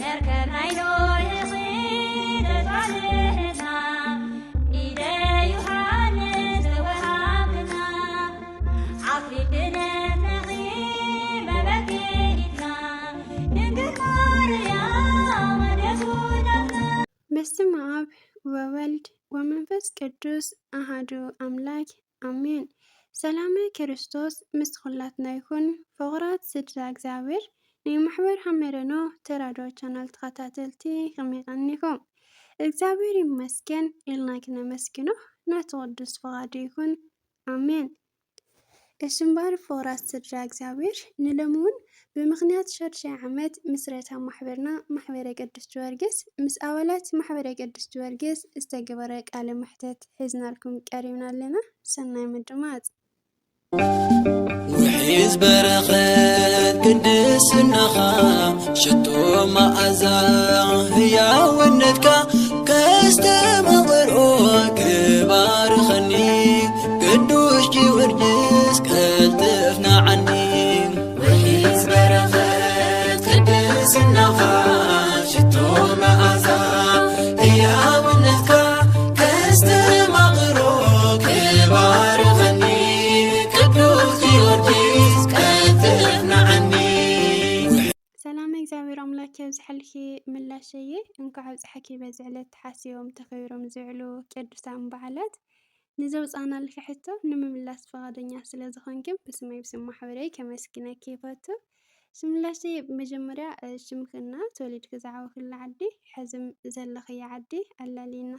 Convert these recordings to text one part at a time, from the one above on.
مركب عينو يصير علينا إيدي يوحنس وهابنا عفريتنا نغيب بكيتنا ننقل مريم يسودنا. በስመ አብ ወወልድ ወመንፈስ ቅዱስ አሐዱ አምላክ አሜን። ሰላም ክርስቶስ ምስ ኩላትና ይኹን። ፍቑራት ስድራ እግዚአብሔር ናይ ማሕበር ሓመረኖ ተራድኦ ቻናል ተኸታተልቲ ከመይ ቀኒኹም? እግዚአብሔር ይመስገን ኢልና ክነመስግኖ ናቱ ቅዱስ ፈቃዱ ይኹን አሜን። እሽምባር ፍቑራት ስድራ እግዚአብሔር ንሎምውን ብምኽንያት 6 ዓመት ምስረታ ማሕበርና ማሕበረ ቅዱስ ጊዮርጊስ ምስ ኣባላት ማሕበረ ቅዱስ ጊዮርጊስ ዝተገበረ ቃለ መሕተት ሒዝናልኩም ቀሪብና ኣለና። ሰናይ ምድማፅ። ውሒዝ በረኸት ቅድስናኻ ሽቶ መዓዛ ህያውነትካ ከስተመቕርኦ ክባርኸኒ ቅዱስ ጊዮርጊስ ከልጥፍና ዓኒ ውሒዝ በረኸት ቅድስናኻ ሽቶ መዓዛ ህያውነትካ ከስተመቕርኦ ክባርኸኒ ቅዱስ ጊዮርጊስ ከልጥፍና ዓኒ። ሰላም እግዚአብሔር አምላክ የብዝሐልኪ ምላሸየ እንኳዕ ኣብፅሐኪ በዚ ዕለት ተሓሲቦም ተኸቢሮም ዝውዕሉ ቅዱሳን በዓላት ንዘውፃና ልክ ሕቶ ንምምላስ ፈቃደኛ ስለ ዝኾንክም ብስመይ ብስም ማሕበረይ ከመስግነኪ ይፈቱ። ስምላሸየ መጀመርያ ሽምክና ተወሊድክ ዝዓበክላ ዓዲ ሕዝም ዘለኽያ ዓዲ ኣላሊና።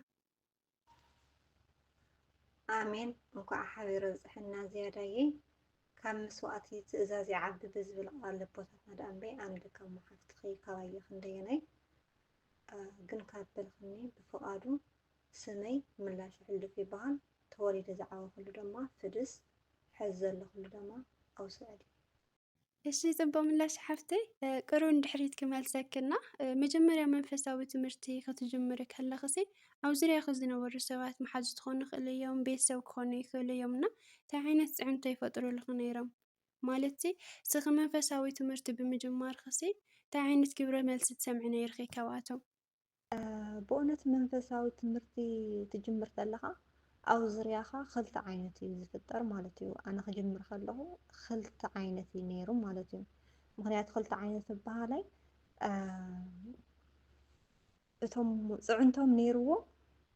አሜን። እንኳዕ ሓቢሩ ዝሕና ዝያዳየ ካብ መስዋእቲ ትእዛዝ ይዓቢ ብዝብል ቃል ቦታትና ዳኣንበይ ኣንድ ካብ መሓፍቲ ከይካባየ ክንደየናይ ግን ካብ በልኽኒ ብፍቃዱ ስመይ ምላሽ ሕልፍ ይበሃል። ተወሊደ ዝዓበክሉ ድማ ፍድስ ሕዝ ዘለኽሉ ድማ ኣውስዕሊ። እሺ ጽቡቕ ምላሽ ሓፍተይ ቅሩን ድሕሪት ክመልሰክና መጀመርያ መንፈሳዊ ትምህርቲ ክትጅምሪ ከለኽሲ ኣብ ዙርያኺ ዝነበሩ ሰባት መሓዙ ክኾኑ ይኽእሉ እዮም፣ ቤተሰብ ክኾኑ ይኽእሉ እዮምና እንታይ ዓይነት ፅዕንቶ ይፈጥሩልኹ ነይሮም? ማለት ስኺ መንፈሳዊ ትምህርቲ ብምጅማርክሲ እንታይ ዓይነት ግብረ መልሲ ትሰምዒ ነይርኺ ካብኣቶም? ብእውነት መንፈሳዊ ትምህርቲ ትጅምር ከለኻ ኣብ ዙርያኻ ክልተ ዓይነት እዩ ዝፍጠር ማለት እዩ። ኣነ ክጅምር ከለኹ ክልተ ዓይነት እዩ ነይሩ ማለት እዩ። ምክንያቱ ክልተ ዓይነት ዝበሃላይ እቶም ፅዕንቶም ነይርዎ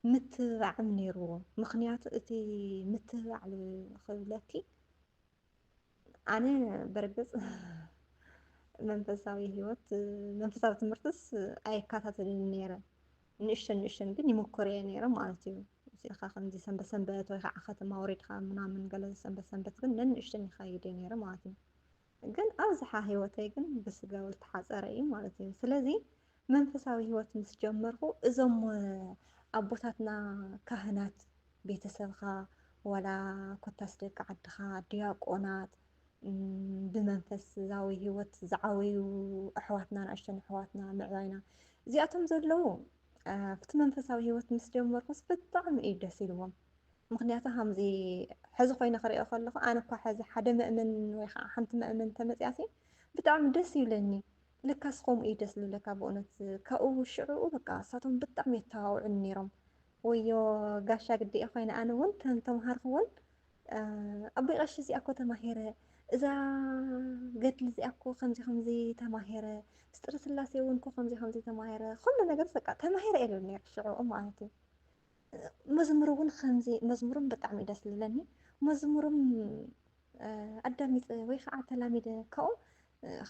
ምትብባዕም ነይርዎ። ምክንያቱ እቲ ምትብባዕ ክብለኪ ኣነ በርግፅ መንፈሳዊ ህይወት መንፈሳዊ ትምህርትስ ኣይከታተልን ነይረ። ንእሽተን ግን ይሞክር እየ ነይረ ማለት እዩ። እዚኻ ከምዚ ሰንበት ሰንበት ወይ ከዓ ከተማ ወሪድካ ምናምን ገለ ሰንበት ሰንበት ግን ንእሽተን ይኸይድ እየ ነይረ ማለት እዩ። ግን ኣብዝሓ ህይወተይ ግን ብስጋዊ ዝተሓፀረ እዩ ማለት እዩ። ስለዚ መንፈሳዊ ህይወት ምስ ጀመርኩ እዞም ኣቦታትና ካህናት ቤተሰብካ ወላ ኮታስ ደቂ ዓድኻ ዲያቆናት ብመንፈሳዊ ህይወት ዝዓበዩ ኣሕዋትና ንእሽተን ኣሕዋትና ምዕባይና እዚኣቶም ዘለዉ ኣብቲ መንፈሳዊ ህይወት ምስ ጀመርኩስ ብጣዕሚ እዩ ደስ ኢልዎም። ምክንያቱ ከምዚ ሕዚ ኮይነ ክሪኦ ከለኹ ኣነ እኳ ሕዚ ሓደ ምእመን ወይ ከዓ ሓንቲ ምእመን ተመፅያሲ ብጣዕሚ ደስ ይብለኒ። ልካስ ከምኡ እዩ ደስ ዝብለካ ብእውነት። ካብኡ ሽዑኡ በቃ እሳቶም ብጣዕሚ የተዋውዑኒ ነይሮም። ወዮ ጋሻ ግዲኤ ኮይነ ኣነ እውን ተምሃርኩ እውን ኣቦይ ቀሺ እዚኣ እኮ ተማሂረ፣ እዛ ገድሊ እዚኣ እኮ ከምዚ ከምዚ ተማሂረ፣ ምስጢረ ስላሴ እውን እኮ ከምዚ ተማሂረ፣ ኩሉ ነገር በቃ ተማሂረ እየ ዝብል ነይረ ሽዑኡ ማለት እዩ። መዝሙር እውን ከምዚ መዝሙርም ብጣዕሚ ደስ ዝብለኒ። መዝሙርም ኣዳሚፀ ወይ ከዓ ተላሚደ ካብኡ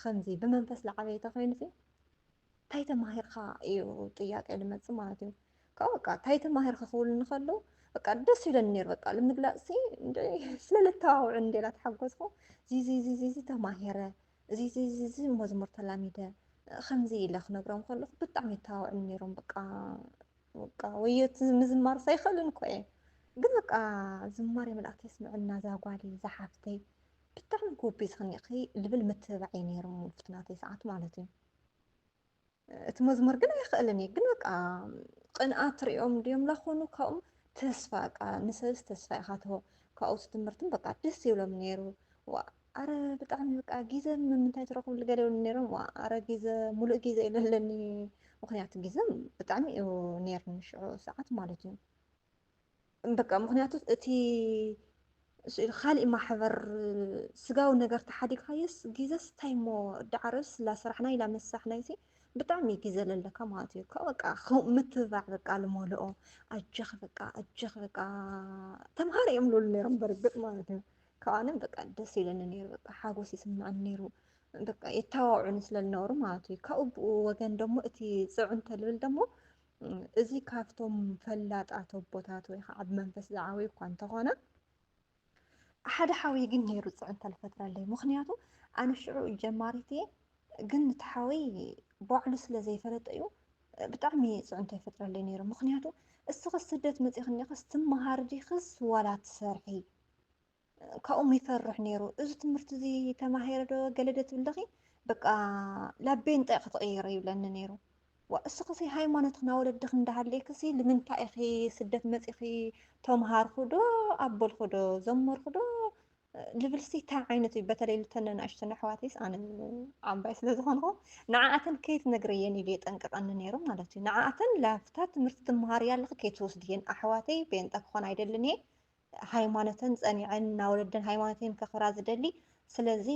ከምዚ ብመንፈስ ዝዓበየ ተኮይኑሲ እንታይ ተማሂርካ እዩ ጥያቄ ዝመፅእ ማለት እዩ። ካብኡ በቃ እንታይ ተማሂርካ ክብሉ ንከለዉ በቃ ደስ ይብለኒ ነይሩ። በቃ ንምግላፅሲ ስለዝተዋውዑ እንዴላ ተሓጎስኩ እዚ ተማሂረ እዚ መዝሙር ተላሚደ ከምዚ ኢለ ክነግሮም ከለኹ ብጣዕሚ የተዋውዑኒ ነይሮም። በቃ ወየት ምዝማር ሳይክእልን እኮ እየ ግን በቃ ዝማሬ መላእክቲ የስምዑና ዛጓሊ ዝሓፍተይ ብጣዕሚ ጎቢዝ ክኒእኺ ልብል ምትብባዕ ነይሩ ፍትናተይ ሰዓት ማለት እዩ። እቲ መዝሙር ግን ኣይክእልን እየ ግን በቃ ቅንኣት ትሪኦም ድዮም ላኾኑ ካብኡ ተስፋ በቃ ንሰብስ ተስፋ ኢኻ ትህቦ። ካብኡ ትምህርትን በቃ ደስ ይብሎም ነይሩ። ኣረ ብጣዕሚ በቃ ግዜ ምምንታይ ትረኽብሉ ገለ ይብሉ ነይሮም። ኣረ ግዜ ሙሉእ ግዜ የለለኒ ምክንያቱ ግዜ ብጣዕሚ እዩ ነይርኒ ሽዑ ሰዓት ማለት እዩ። በቃ ምክንያቱ እቲ ካሊእ ማሕበር ስጋዊ ነገር ተሓዲግካዮስ ግዜስ እንታይ እሞ ዳዕሮስ ላስራሕናይ ላመሳሕናይሲ ብጣዕሚ ግዜ ዘለካ ማለት እዩ። በቃ ምትብባዕ በቃ ልመልኦ ኣጀኽ በቃ ተምሃሮ እዮም ልብሉ ነይሮም በርግጥ ማለት እዩ። ካብኣነ በቃ ደስ ይብለኒ ነይሩ በቃ ሓጎስ ይስምዓኒ ነይሩ በቃ የተዋውዑኒ ስለዝነበሩ ማለት እዩ። ካብኡ ብኡ ወገን ደሞ እቲ ፅዕንቶ ልብል ደሞ እዚ ካብቶም ፈላጣት ኣቦታት ወይ ከዓ ብመንፈስ ዝዓበዩ እኳ እንተኾነ ሓደ ሓዊ ግን ነይሩ ፅዕንቶ ዝፈጥረለይ። ምክንያቱ ኣነ ሽዑ ጀማሪት እየ ግን እቲ ሓዊ ባዕሉ ስለ ዘይፈለጠ እዩ ብጣዕሚ ፅዕንቶ ይፈጥረለይ ነይሩ። ምክንያቱ እስኺ ስደት መፂኽኒ ኸስ ትመሃር ዲኽስ ዋላ ትሰርሒ ካብኦም ይፈርሕ ነይሩ። እዚ ትምህርቲ እዚ ተማሂረ ዶ ገለ ዶ ትብል ዲኺ በቃ ላቤን ጣይ ክትቕይረ ይብለኒ ነይሩ። እስኺ ሃይማኖት ክናወለድኽ እንዳሃለይክሲ ንምንታይ ኢኺ ስደት መፂኺ ተምሃርኩ ዶ ኣበልኩ ዶ ዘመርኩ ዶ ልብልሲ እንታይ ዓይነት እዩ። በተለይ ልተን ንኣሽተን ኣሕዋተይስ ኣነ ዓባይ ስለ ዝኾንኩ ንዓኣተን ከይትነግረየን ኢሉ የጠንቅቐኒ ነይሩ ማለት እዩ። ንዓኣተን ላፍታ ትምህርቲ ትመሃር እያ ኣለኺ ከይትወስድየን ኣሕዋተይ ቤንጣ ክኾን ኣይደልን እየ ሃይማኖተን ፀኒዐን እናወለደን ሃይማኖተን ከኽብራ ዝደሊ ስለዚ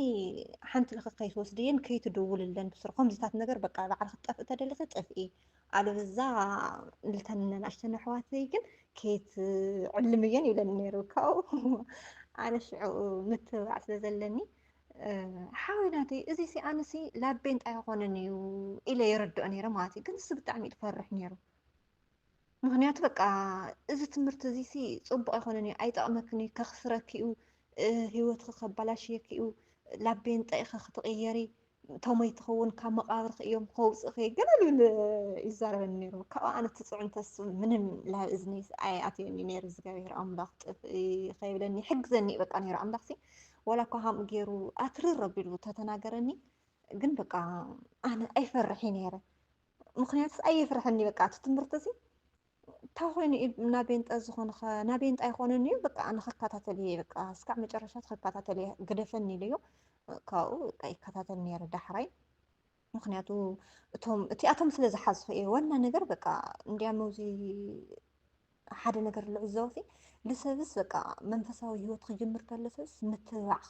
ሓንቲ ልኺ ከይትወስድየን ከይትድውልለን ብስር ከምዚታት ነገር በቃ ባዕልኺ ክጠፍእ ተደሊኺ ጥፍኢ ኣለበዛ ልተን ንኣሽተን ኣሕዋተይ ግን ከይትዕልምየን ይብለኒ ነይሩ። ካብኡ ኣነ ሽዑ ምትብባዕ ስለ ዘለኒ ሓዊናተይ እዚ ሲ ኣነሲ ላቤን ጣይ ይኾነን እዩ ኢለ የረድኦ ነይረ ማለት እዩ። ግን እሱ ብጣዕሚ ዝፈርሕ ነይሩ። ምክንያቱ በቃ እዚ ትምህርቲ እዚ ሲ ፅቡቅ ኣይኮነን እዩ ኣይጠቕመክን እዩ ከኽስረኪ እዩ ሂወትኺ ከበላሽየኪ እዩ ላቤን ጣይኺ ክትቕየሪ ተመይ ትኸውን ካብ መቃብርኺ እዮም ከውፅኺ ገለ ልብል ይዛረበኒ ነይሩ። ካብኡ ኣነ እቲ ፅዕንቶስ ምንም ላብ እዝኒ ኣይኣትየኒ ነይሩ። እግዚኣብሔር ኣምላኽ ጥፍኢ ከይብለኒ ይሕግዘኒ በቃ ነይሩ ኣምላኽሲ ዋላ እኳ ከምኡ ገይሩ ኣትርር ኣቢሉ ተተናገረኒ ግን በቃ ኣነ ኣይፈርሕ ነይረ። ምክንያቱስ ኣየፍርሐኒ በቃ እቲ ትምህርቲ እዚ እንታይ ኮይኑ ናቤንጣ ዝኾንኸ ናቤንጣ ኣይኮነን እዩ በቃ ኣነ ክከታተል እየ በቃ እስካዕ መጨረሻ ክከታተል እየ ግደፈኒ ኢለዮ። ካብኡ በቃ ይከታተል ነይረ ዳሕራይ ምክንያቱ እቲኣቶም ስለ ዝሓዝኹ እየ ዋና ነገር በቃ እንዲያም እዚ ሓደ ነገር ልዕዘቦ ልሰብስ በቃ መንፈሳዊ ሂወት ክጅምር ከሎ ሰብስ ምትብባዕ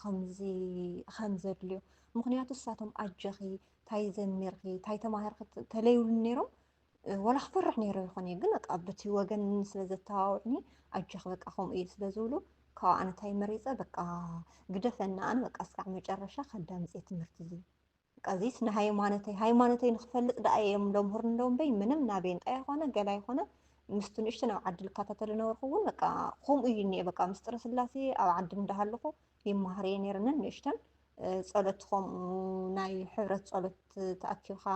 ከም ዘድልዮ ምክንያቱ እሳቶም ኣጀኺ እንታይ ዘሚርኺ እንታይ ተማሂርኺ ተለይብሉ ነይሮም ወላ ክፈርሕ ነይሩ ይኾን እየ ግን በቃ በቲ ወገን ስለ ዘተዋውዕኒ ኣጀኺ በቃ ከምኡ እዩ ስለ ዝብሉ ካብኡ ኣነ እንታይ መሪፀ በቃ ግደፈና ኣነ በቃ እስካዕ መጨረሻ ከዳምፅ ትምህርቲ እዚ በቃ እዚስ ንሃይማኖተይ ንክፈልጥ ዳኣ እዮም ለምህር እንደውም በይ ምንም ናቤንጣ ይኾነ ገላ ይኾነ ምስቱ ንእሽቶ ናብ ዓዲ ልከታተል ነበርኩ እውን በቃ ከምኡ እዩ እኒአ በቃ ምስጢረ ስላሴ ኣብ ዓዲ እንዳሃለኹ ይመሃር እየ ነይረንን ንእሽተን ፀሎት ከምኡ ናይ ሕብረት ፀሎት ተኣኪብካ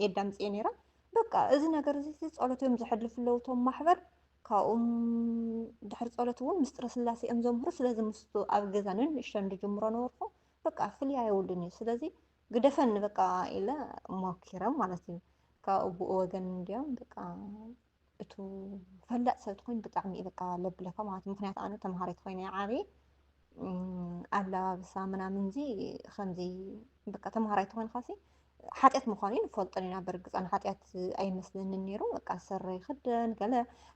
የዳምፅ እየ ነይረ። በቃ እዚ ነገር እዚ ፀሎት እዮም ዘሕልፍለው እቶም ማሕበር ካብኦም ድሕሪ ፀሎት እውን ምስጢረ ስላሴ እዮም ዘምህሩ። ስለዚ ምስቱ ኣብ ገዛ ንእሽተን ዝጅምሮ ነበርኩ በቃ ፍልይ ኣይውልን እዩ ስለዚ ግደፈኒ በቃ ኢለ ሞኪሮም ማለት እዩ። ካብኡ ብኡ ወገን እንዲኦም በቃ እቱ ፈላጥ ሰብ ትኮይኑ ብጣዕሚ እዩ በቃ ለብለካ ማለት ምክንያቱ ኣነ ተምሃሪት ኮይነ ዓብየ ኣለባብሳ ምናምን እዚ ከምዚ በቃ ተምሃራይ ትኮይንካሲ ሓጢያት ምኳኑ ንፈልጦን ኢና በርግፅ ኣነ ሓጢያት ኣይመስለንን ነይሩ በቃ ሰረ ይክደን ገለ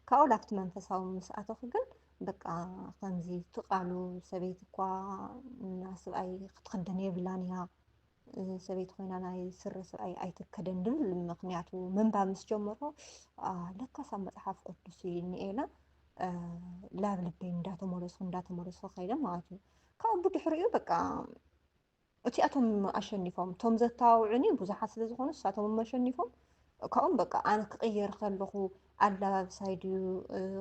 ካብኡ ላፍቲ መንፈሳዊ ምስ ኣተኹ ግን በቃ ከምዚ ትቃሉ ሰበይቲ እኳ ሰብኣይ ክትክደን የብላን እያ ሰበይቲ ኮይና ናይ ስረ ሰብኣይ ኣይትከደን ድብል ምክንያቱ ምንባብ ምስ ጀመርኩ ለካስ ኣብ መፅሓፍ ቅዱስ እኒአ ኢለ ላብ ልበይ እንዳተመለስኩ ከይደ ማለት እዩ። ካብኡ ብድሕሪኡ በቃ እቲኣቶም ኣሸኒፎም እቶም ዘተዋውዑኒ ብዙሓት ስለ ዝኾኑ ንሳቶም ኣሸኒፎም ካብኦም በቃ ኣነ ክቕየር ከለኹ ኣለባብሳይ ድዩ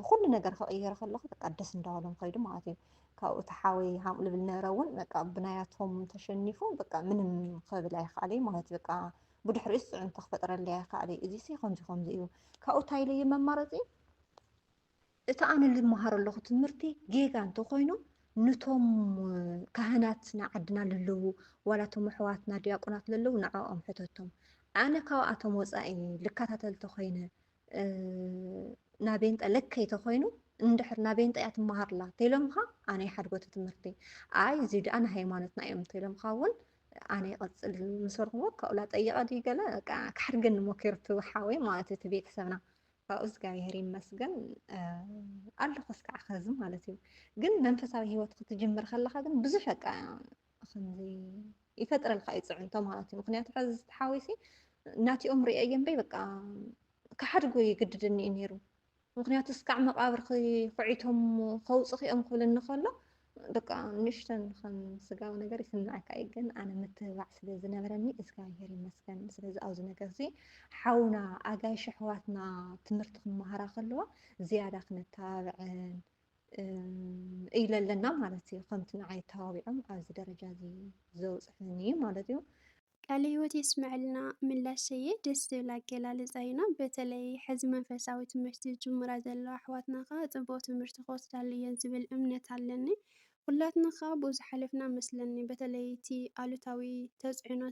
ኩሉ ነገር ክቕየር ከለኹ በቃ ደስ እንዳበሎም ከይዱ ማለት እዩ። ካብኡ እቲ ሓወይ ሃምኡ ልብል ነበረ እውን በቃ ብናያቶም ተሸኒፉ በቃ ምንም ክብል ኣይከኣለይ ማለት እዩ። በቃ ብድሕሪኡ ፅዕንቶ ክፈጥረለይ ኣይከኣለይ እዚ ሲ ከምዚ እዩ። ካብኡ እንታይ ኢለየ መማረፂ እቲ ኣነ ዝመሃሮ ኣለኹ ትምህርቲ ጌጋ እንተኮይኑ ነቶም ካህናት ዓድና ለለዉ ዋላ እቶም ኣሕዋትና ዲያቆናት ለለዉ ንዕኦም ሕተቶም ኣነ ካብኣቶም ወፃኢ ልከታተል ተኮይነ ናቤንጣ ለከይ ተኮይኑ እንድሕር ናበይን ጠያ ትመሃርላ እንተኢሎምካ ኣነ ይሓድጎ እቲ ትምህርቲ ኣይ እዚ ድኣ ንሃይማኖትና እዮም እንተኢሎምካ እውን ኣነ ይቐፅል ምስ በልክዎ ካብኡላ ጠይቐ ድዩ ገለ በቃ ክሕድገኒ ሞኪሩ እቲ ሓወይ ማለት እዩ እቲ ቤተሰብና ካብኡ እግዚኣብሔር ይመስገን ኣለኹ እስካዕ ኸዚ ማለት እዩ ግን መንፈሳዊ ሂወት ክትጅምር ከለካ ግን ብዙሕ በቃ ከምዚ ይፈጥረልካ እዩ ፅዕንቶ ማለት እዩ ምክንያቱ ሕዚ እቲ ሓወይሲ ናቲኦም ሪአየ እምበይ በቃ ክሓድጎ ይግድድኒ እዩ ነይሩ ምክንያቱ እስካዕ መቃብር ኩዒቶም ከውፅእ ኺኦም ክብለኒ ከሎ በቃ ንእሽተን ከም ስጋዊ ነገር ይስምዐካ እዩ ግን ኣነ ምትብባዕ ስለ ዝነበረኒ እግዚኣብሔር ይመስገን ስለዚ ኣብዚ ነገር እዚ ሓውና ኣጋይሽ ኣሕዋትና ትምህርቲ ክመሃራ ከለዋ ዝያዳ ክነተባብዐን ኢለ ኣለና ማለት እዩ ከምቲ ንዓይ ተባቢዖም ኣብዚ ደረጃ እዚ ዘውፅሕኒ ማለት እዩ ቃለ ህይወት የስምዐልና ምላሰየ ደስ ዝብል ኣገላልፃ ኢና በተለይ ሕዚ መንፈሳዊ ትምህርቲ ጅሙራ ዘለዋ ኣሕዋትና ከዓ ፅቡቅ ትምህርቲ ክወስዳሉ እየን ዝብል እምነት ኣለኒ ኩላትና ከዓ ብኡ ዝሓለፍና መስለኒ በተለይ እቲ ኣሉታዊ ተፅዕኖ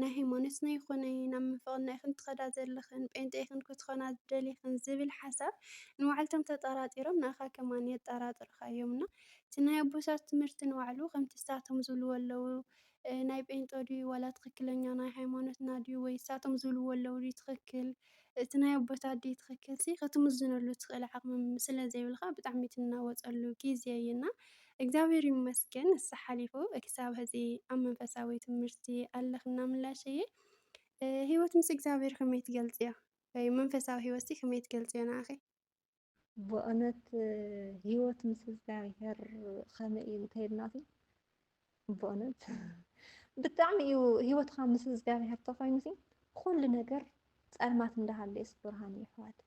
ናይ ሃይማኖትና ይኮነ ናብ ምንፍቅና ኢኹን ትኸዳ ዘለኽን ጴንጤ ኢኹን ክትኾና ዝደሊኽን ዝብል ሓሳብ ንባዕልቶም ተጠራጢሮም ንኣኻ ከማን የጠራጥሩካ እዮምና እቲ ናይ ኣቦታት ትምህርቲ ንባዕሉ ከምቲ ንሳቶም ዝብልዎ ኣለው ናይ ጴንጦ ድዩ ዋላ ትክክለኛ ናይ ሃይማኖትና ድዩ ወይ ንሳቶም ዝብልዎ ኣለው ድዩ ትክክል እቲ ናይ ኣቦታት ድዩ ትክክል ክትምዝነሉ ትኽእል ዓቕሚ ስለ ዘይብልካ ብጣዕሚ ትናወፀሉ ግዜ እዩና እግዚኣብሔር ይመስገን ንስ ሓሊፉ ክሳብ ሕዚ ኣብ መንፈሳዊ ትምህርቲ ኣለኽና ምላሸየ ሂወት ምስ እግዚኣብሔር ከመይ ትገልፅዮ ወይ መንፈሳዊ ሂወት ከመይ ትገልፅዮ ንኣኺ ብእውነት ሂወት ምስ እግዚኣብሔር ከመይ እዩ እንተይልና ብእውነት ብጣዕሚ እዩ ሂወትካ ምስ እግዚኣብሔር ተኮይኑ ኩሉ ነገር ፀልማት እንዳሃለየስ ብርሃን እዩ ኣሕዋት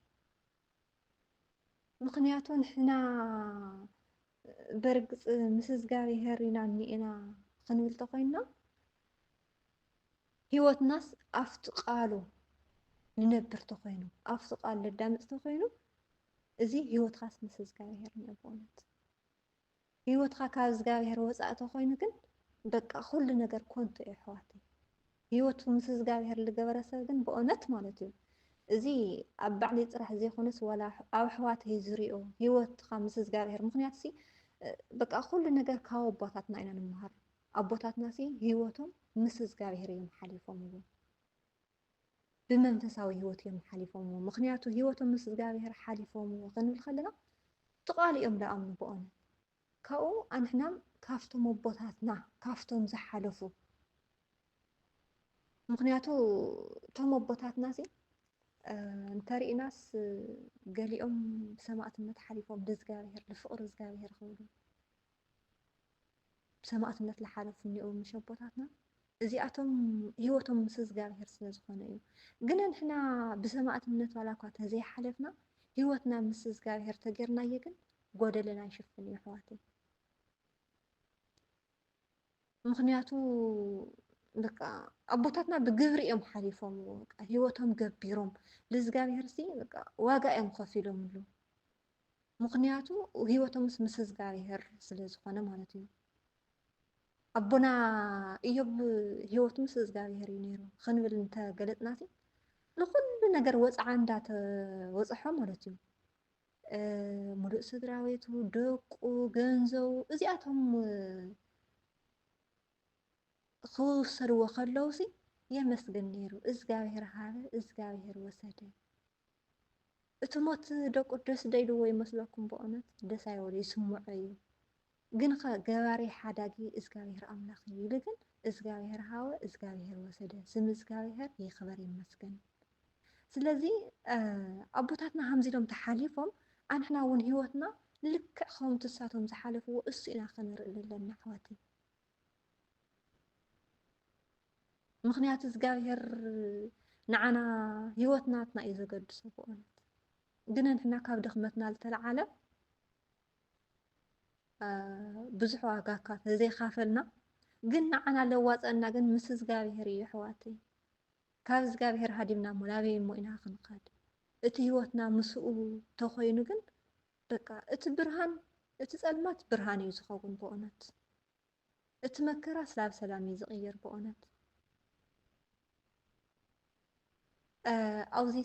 ምክንያቱ ንሕና በርግፅ ምስ እግዚኣብሔር ኢና እኒአና ክንብል ተኮይንና ሂወትናስ ኣፍቲ ቃሉ ንነብር ተኮይኑ ኣፍቲ ቃሉ ነዳምፅ ተኮይኑ እዚ ሂወትካስ ምስ እግዚኣብሔር እኒአ ብእውነት ሂወትካ ካብ እግዚኣብሔር ወፃእ ተኮይኑ ግን በቃ ኩሉ ነገር ኮንቱ እዩ ኣሕዋተይ ሂወቱ ምስ እግዚኣብሔር ዝገበረ ሰብ ግን ብእውነት ማለት እዩ እዚ ኣብ ባዕለይ ጥራሕ ዘይኮነስ ዋላ ኣብ ኣሕዋተይ ዝሪኦ ሂወትካ ምስ እግዚኣብሔር ምክንያቱ በቃ ኩሉ ነገር ካብ ኣቦታትና ኢና ንምሃር ኣቦታትና ሂወቶም ምስ እግዚኣብሔር እዮም ሓሊፎምዎ ብመንፈሳዊ ሂወት እዮም ሓሊፎምዎ ምክንያቱ ሂወቶም ምስ እግዚኣብሔር ሓሊፎምዎ ክንብል ከለና ጥቃሊ እዮም ዝኣምኑ ብእውነት ካብኡ ኣንሕና ካፍቶም ኣቦታትና ካፍቶም ዝሓለፉ ምክንያቱ እቶም ኣቦታትና እንተሪእናስ ገሊኦም ብሰማዕትነት ሓሊፎም ንእግዚኣብሔር ንፍቅሪ እግዚኣብሔር ክብሉ ብሰማዕትነት ዝሓለፉ እኒአው ምሽ ኣቦታትና እዚኣቶም ሂወቶም ምስ እግዚኣብሔር ስለ ዝኾነ እዩ ግን ንሕና ብሰማዕትነት ዋላ እኳ ተዘይሓለፍና ሂወትና ምስ እግዚኣብሔር ተገይርናዮ ግን ጎደለና ይሽፍን እዩ ኣሕዋተይ ምክንያቱ በቃ ኣቦታትና ብግብሪ እዮም ሓሊፎምዎ ሂወቶም ገቢሮም ንእግዚኣብሔር በቃ ዋጋ እዮም ከፊሎምሉ ምክንያቱ ሂወቶም ምስ እግዚኣብሔር ስለ ዝኾነ ማለት እዩ ኣቦና ኢዮብ ሂወቱ ምስ እግዚኣብሔር እዩ ነይሩ ክንብል እንተገለፅና ንኩሉ ነገር ወፃዓ እንዳተወፅሖ ማለት እዩ ሙሉእ ስድራ ቤቱ ደቁ ገንዘቡ እዚኣቶም ክውሰድዎ ከለዉ የመስግን ነይሩ እግዚኣብሔር ሃበ እግዚኣብሔር ወሰደ እቲ ሞት ደቁ ደስ ደይልዎ ይመስለኩም ብእውነት ደስ ኣይበሎ ይስምዖ እዩ ግን ገባሪ ሓዳጊ እግዚኣብሔር ኣምላኽ እዩ ኢሉ ግን እግዚኣብሔር ሃወ እግዚኣብሔር ወሰደ ስም እግዚኣብሔር ይኽበር ይመስገን ስለዚ ኣቦታትና ከምዚ ኢሎም ተሓሊፎም ኣንሕና እውን ሂወትና ልክዕ ከምቲ ንሳቶም ዝሓለፍዎ እሱ ኢና ክንርኢ ዘለና ኣሕዋተይ ምክንያቱ እግዚኣብሔር ንዓና ሂወትናትና እዩ ዘገድሶ ብእውነት ግን ንሕና ካብ ድኽመትና ዝተለዓለ ብዙሕ ዋጋ ካ ተዘይካፈልና ግን ንዓና ለዋፀና ግን ምስ እግዚኣብሔር እዩ ኣሕዋተይ ካብ እግዚኣብሔር ሃዲምና እሞ ናበይ እሞ ኢና ክንኸድ እቲ ሂወትና ምስኡ ተኮይኑ ግን በቃ እቲ ብርሃን እቲ ፀልማት ብርሃን እዩ ዝኸውን ብእውነት እቲ መከራ ስላብ ሰላም እዩ ዝቕየር ብእውነት ኣብዚ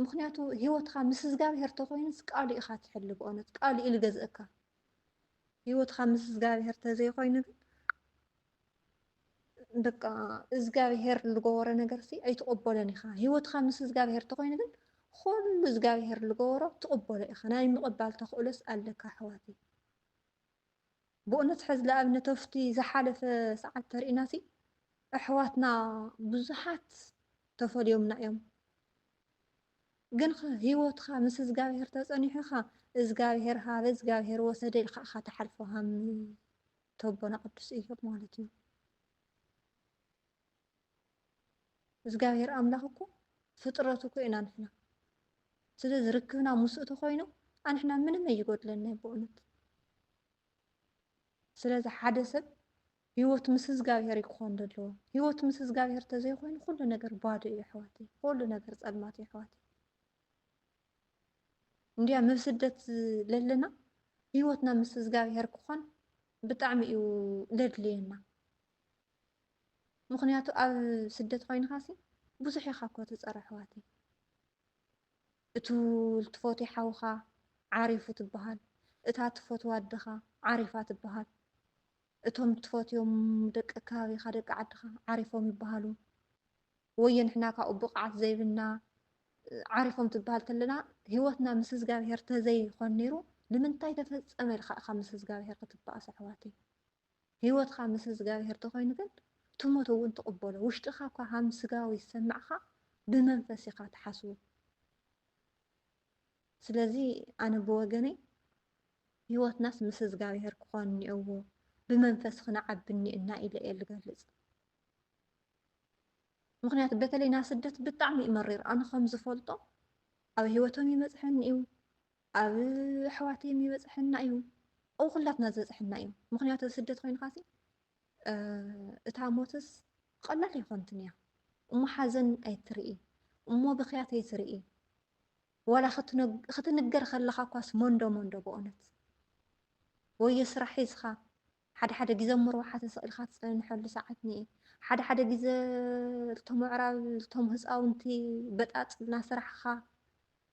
ምክንያቱ ሂወትካ ምስ እግዚኣብሔር ተኮይኑስ ቃሊኡ ኢኻ ትሕሊ ብእውነት ቃሊኡ እዩ ዝገዝአካ ሂወትካ ምስ እግዚኣብሔር ተዘይኮይኑ ግን በቃ እግዚኣብሔር ዝገበሮ ነገርሲ ኣይትቕበሎን ኢኻ ሂወትካ ምስ እግዚኣብሔር ተኮይኑ ግን ኩሉ እግዚኣብሔር ዝገበሮ ትቕበሎ ኢኻ ናይ ምቕባል ተኽእሎስ ኣለካ ኣሕዋተይ ብእውነት ሕዚ ንኣብነት ኣብቲ ዝሓለፈ ሰዓት ተሪእናሲ ኣሕዋትና ብዙሓት ተፈልዮምና እዮም ግን ሂወትካ ምስ እግዚኣብሔር ተፀኒሑ ኢኻ እግዚኣብሔር ሃበ እግዚኣብሔር ወሰደ ኢልካ ኢኻ ተሓልፎ ሃም ተቦና ቅዱስ ኢዮብ ማለት እዩ እግዚኣብሔር ኣምላኽ እኮ ፍጥረቱ እኮ ኢና ንሕና ስለዚ ርክብና ምስኡ ተኮይኑ ኣንሕና ምንም ኣይጎድለና ብእውነት ስለዚ ሓደ ሰብ ሂወት ምስ እግዚኣብሔር ክኾን ዘለዎ ሂወት ምስ እግዚኣብሔር ተዘይኮይኑ ኩሉ ነገር ባዶ እዩ ኣሕዋተይ ኩሉ ነገር ፀልማት እዩ ኣሕዋተይ እንድያ ምስ ስደት ለለና ሂወትና ምስ እግዚኣብሔር ክኾን ብጣዕሚ እዩ ዘድልየና ምክንያቱ ኣብ ስደት ኮይንካሲ ብዙሕ ኢኻ እኮ ትፀርሕ ኣሕዋተይ እቱ እትፈትዮ ሓውካ ዓሪፉ ትበሃል እታ ትፈትዋ ኣድኻ ዓሪፋ ትበሃል እቶም ትፈትዮም ደቂ ከባቢኻ ደቂ ዓድኻ ዓሪፎም ይበሃሉ ወየ ንሕና ካብኡ ብቕዓት ዘይብልና ዓሪፎም ትበሃል ተለና ሂወትና ምስ እግዚኣብሔር ተዘይኮን ነይሩ ንምንታይ ተፈፀመ ኢልካ ኢኻ ምስ እግዚኣብሔር ክትበኣስ ኣሕዋተይ ሂወትካ ምስ እግዚኣብሔር ተኮይኑ ግን ትሞት እውን ትቕበሎ ውሽጢኻ እኳ ሃም ስጋዊ ዝሰማዕካ ብመንፈስ ኢኻ ትሓስቡ ስለዚ ኣነ ብወገነይ ሂወትናስ ምስ እግዚኣብሔር ክኾን እኒአዎ ብመንፈስ ክንዓቢ እኒአና ኢለ እየ ዝገልፅ ምክንያቱ በተለይ ናብ ስደት ብጣዕሚ እዩ መሪር ኣነ ከም ዝፈልጦ ኣብ ሂወቶም ይበፅሐኒ እዩ ኣብ ኣሕዋተዮም ይበፅሐና እዩ ኣብ ኩላትና ዝበፅሐና እዩ ምክንያቱ ስደት ኮይንካሲ እታ ሞትስ ቀላል ኣይኮንትን እያ እሞ ሓዘን ኣይትርኢ እሞ ብክያት ኣይትርኢ ዋላ ክትንገር ከለካ እኳስ መንዶ መንዶ ብእውነት ወየ ስራሕ ሒዝካ ሓደ ሓደ ግዜ መርዋሓ ተሰቂልካ ትፀንሐሉ ሰዓት እኒአ ሓደ ሓደ ግዜ እቶም ምዕራብ እቶም ህፃውንቲ በጣጥ ና ስራሕካ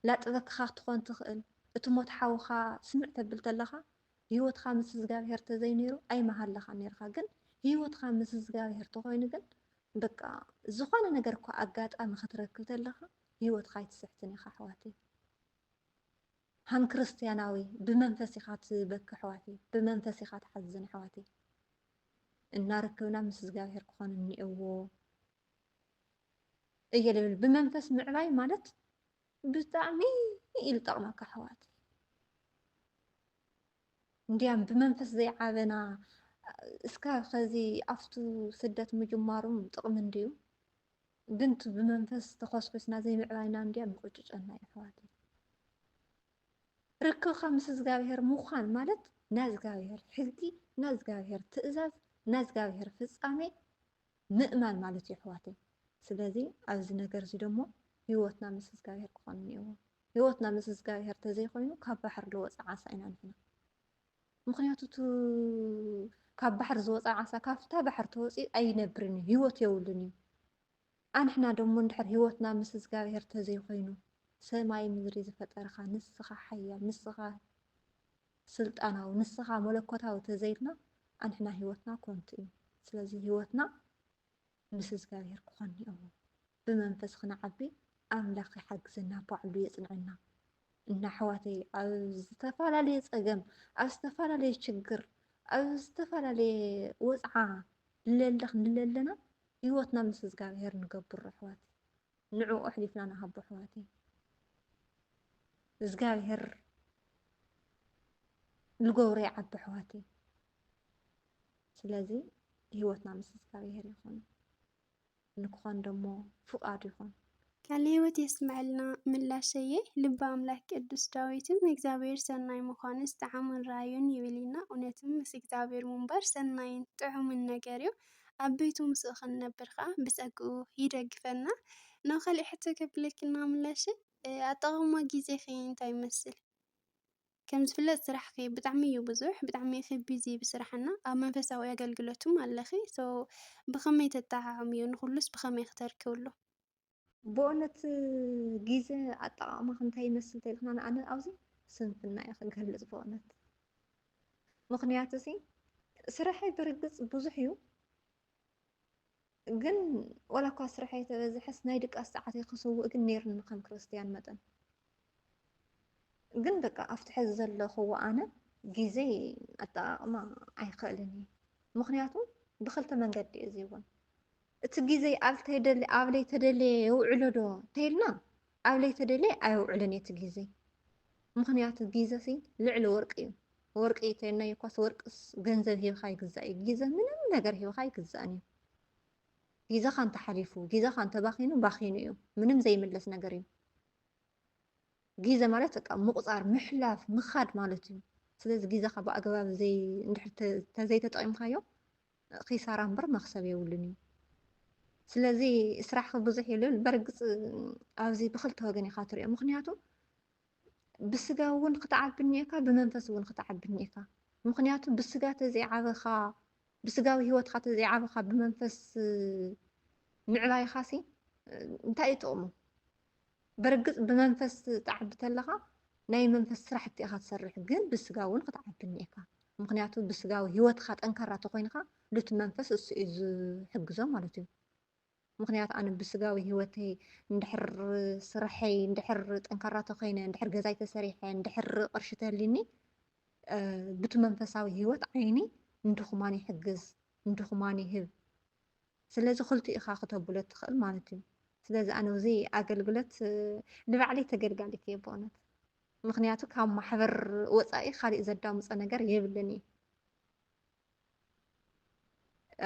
ላጥበክካ ክትኮን ትኽእል እቲ ሞት ሓውካ ስምዕ ተብል ተለካ ሂወትካ ምስ እግዚኣብሔር ተዘይነይሩ ኣይመሃለካ ነርካ ግን ሂወትካ ምስ እግዚኣብሔር ተኮይኑ ግን በቃ ዝኾነ ነገር እኳ ኣጋጣሚ ክትረክብ ተለካ ሂወትካ ኣይትስሕትን ኢኻ ኣሕዋተይ ሃም ክርስትያናዊ ብመንፈስ ኢኻ ትበክሕ ኣሕዋተይ ብመንፈስ ኢኻ ትሓዝን ኣሕዋተይ እናረክብና ምስ እግዚኣብሔር ክኾን እኒአዎ እየ ልብል ብመንፈስ ምዕባይ ማለት ብጣዕሚ ኢሉ ጠቕመካ ኣሕዋተይ እንድያም ብመንፈስ ዘይዓበና እስካብ ከዚ ኣፍቱ ስደት ምጅማሩ ጥቕሚ እንድዩ ግን ብመንፈስ ተኮስኩስና ዘይምዕባይና እንድያ ምቁጭጨና እዩ ኣሕዋተይ ርክብካ ምስ እግዚኣብሔር ምዃን ማለት ናይ እግዚኣብሔር ሕጊ ናይ እግዚኣብሔር ትእዛዝ ናይ እግዚኣብሔር ፍፃሜ ምእማን ማለት እዩ ኣሕዋተይ ስለዚ ኣብዚ ነገር እዚ ደሞ ሂወትና ምስ እግዚኣብሔር ክኾን እኒአዎ ሂወትና ምስ እግዚኣብሔር ተዘይኮይኑ ካብ ባሕር ዝወፀ ዓሳ ኢና ንሕና ምክንያቱ ካብ ባሕር ዝወፀ ዓሳ ካብታ ባሕር ተወፂኡ ኣይነብርን እዩ ሂወት የብሉን እዩ ኣንሕና ደሞ እንድሕር ሂወትና ምስ እግዚኣብሔር ተዘይኮይኑ ሰማይ ምድሪ ዝፈጠርካ ንስኻ ሓያል ንስኻ ስልጣናዊ ንስኻ መለኮታዊ ተዘይልና ኣንሕና ሂወትና ኮንቲ እዩ ስለዚ ሂወትና ምስ እግዚኣብሔር ክኾን እኒአዎ ብመንፈስ ክንዓቢ ኣምላኽ ይሓግዘና ባዕሉ የፅንዐና እና ኣሕዋተይ ኣብ ዝተፈላለየ ፀገም ኣብ ዝተፈላለየ ችግር ኣብ ዝተፈላለየ ወፅዓ ንለለኽ ንለለና ሂወትና ምስ እግዚኣብሔር ንገብሮ ኣሕዋተይ ንዕኡ ኣሕሊፍና ንሃቦ ኣሕዋተይ እግዚኣብሔር ዝገብሮ ይዓቢ ኣሕዋተይ ስለዚ ሂወትና ምስ እግዚኣብሔር ይኹን ንክኾን ደሞ ፍቃዱ ይኹን ካለ ህይወት የስምዐልና ምላሸየ ልበ ኣምላክ ቅዱስ ዳዊትም እግዚአብሔር ሰናይ ምዃኑስ ጣዕሙን ራእዩን ይብልና እውነትም ምስ እግዚአብሔር ምንባር ሰናይን ጥዑምን ነገር እዩ ኣብ ቤቱ ምስኡ ክንነብር ከዓ ብፀግኡ ይደግፈና ናብ ካሊእ ሕቶ ከብለክልና ምላሽ ኣጠቓቕማ ጊዜኺ እንታይ ይመስል ከም ዝፍለጥ ስራሕኺ ብጣዕሚ እዩ ብዙሕ ብጣዕሚ ኢኺ ቢዚ ብስራሕና ኣብ መንፈሳዊ ኣገልግሎትም ኣለኺ ብኸመይ ተጠዓዕሙ እዩ ንኩሉስ ብኸመይ ክተርክብሉ بونت جيزة أطلع ما خنتي مثل تلخنا أنا أوزي سنفنا يا أخي قلت بونت مقنعة سي سرحي برقص بوزحيو جن ولا كوا سرحي تبز حس نايدك أسعتي خصو جن نيرن خم كريستيان مدن جن بقى أفتح الزل هو أنا جيزي أطلع ما أيقلني مقنعته دخلت من قد إزيون تجيزي أبلي تدلي وعلو تيلنا أبلي تدلي أو علني تجيزي مخنيات جيزة سي لعل ورقي ورقي تيلنا يقص ورقص جنزب هي خاي جزائي جيزة من النجر هي خاي جزاني جيزة خان تحريفو جيزة خان تباخينو باخينو منم زي ملس نجري جيزة مالتك مقصار محلاف مخاد مالتي سلز جيزة خبا أجواب زي نحت تزي تطعم خايو خيساران بر مخسب يولني سلازي سراح بزح يلول برقص أوزي بخلت هوجني خاطر يا مخنياتو بسجا ون قطع بنيكا بمنفس ون قطع بنيكا مخنياتو بسجا تزي عبخا بسجا وهوت خاطر زي عبخا بمنفس معلاي خاسي انتي تقومو برقص بمنفس تعب تلغا ناي منفس سرحتي أخا تسرح جن بسجا ون قطع بنيكا مخنياتو بسجا وهوت خاط أنكرا تقوينخا لت منفس إز حجزو مالتي مخنيات أنا بسجاوي هوتي ندحر سرحي ندحر تنكرات خينا ندحر جزايت سريحة ندحر قرشته ليني بتو منفساوي هوت عيني ندخماني حجز ندخماني هب سلازي خلتي إخا خطبولت خل مالتي سلازي أنا وزي أقلقلت لبعلي تقلقالي كي بونت مخنياتو كان محبر وصائي خالي إذا دامس أنا قر يبلني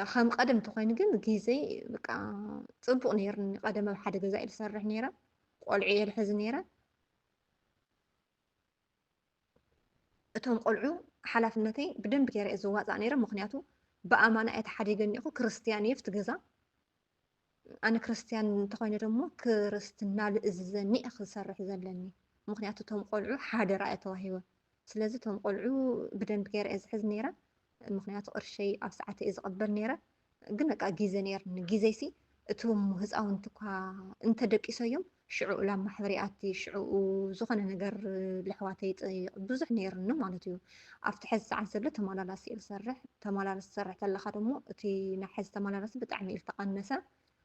خم قدم تخوين جن جيزي بقى صبق نيرني قدم بحد جزائر سرح نيرة قلعي الحز نيرة اتهم قلعو حلفنتي بدن بكير إزواج نيرة مخنياتو بأمانة أتحدي أخو كريستيانية فتجزا أنا كريستيان تخوين رمو كريستنا لإزني أخو سرح زلني مخنياتو تهم قلعو حاد رأيته هو سلازي تهم قلعو بدن بكير إز حز نيرة مخنياتو قرشي أو ساعتي إز قبل نيرة قلنا جيزة نيرن جيزيسي توم هزقاو انت دقي سيوم شعو لما محبرياتي شعو زخنا نجر لحواتي بزح نيرن مالتيو افتح الساعة سبلة تمالالاس يسرح تمالالاس سرح تلا خدمو تي نحز تمالالاس بتعمي التقنسة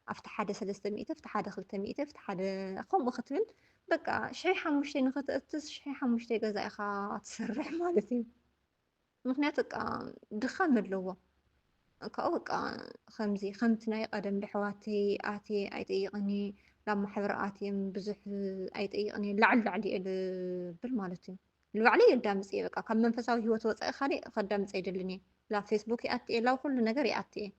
افتح حدا 300 افتح حدا 500 افتح حدا قوم اختل بقى شي حمشتي نختقتس شي حمشتي جزاء خا تسرح مالتيو مخنياتك دخان مدلوه كأوك خمزي خمتنا قدم لحواتي آتي أيتيقني لما حبر آتي بزح أيتيقني لعلي بالمالتي لعلي الدامس إيه بقى كم منفساوي هو توصي خالي خدامس يدلني لا فيسبوك آتي لا كل نجار آتي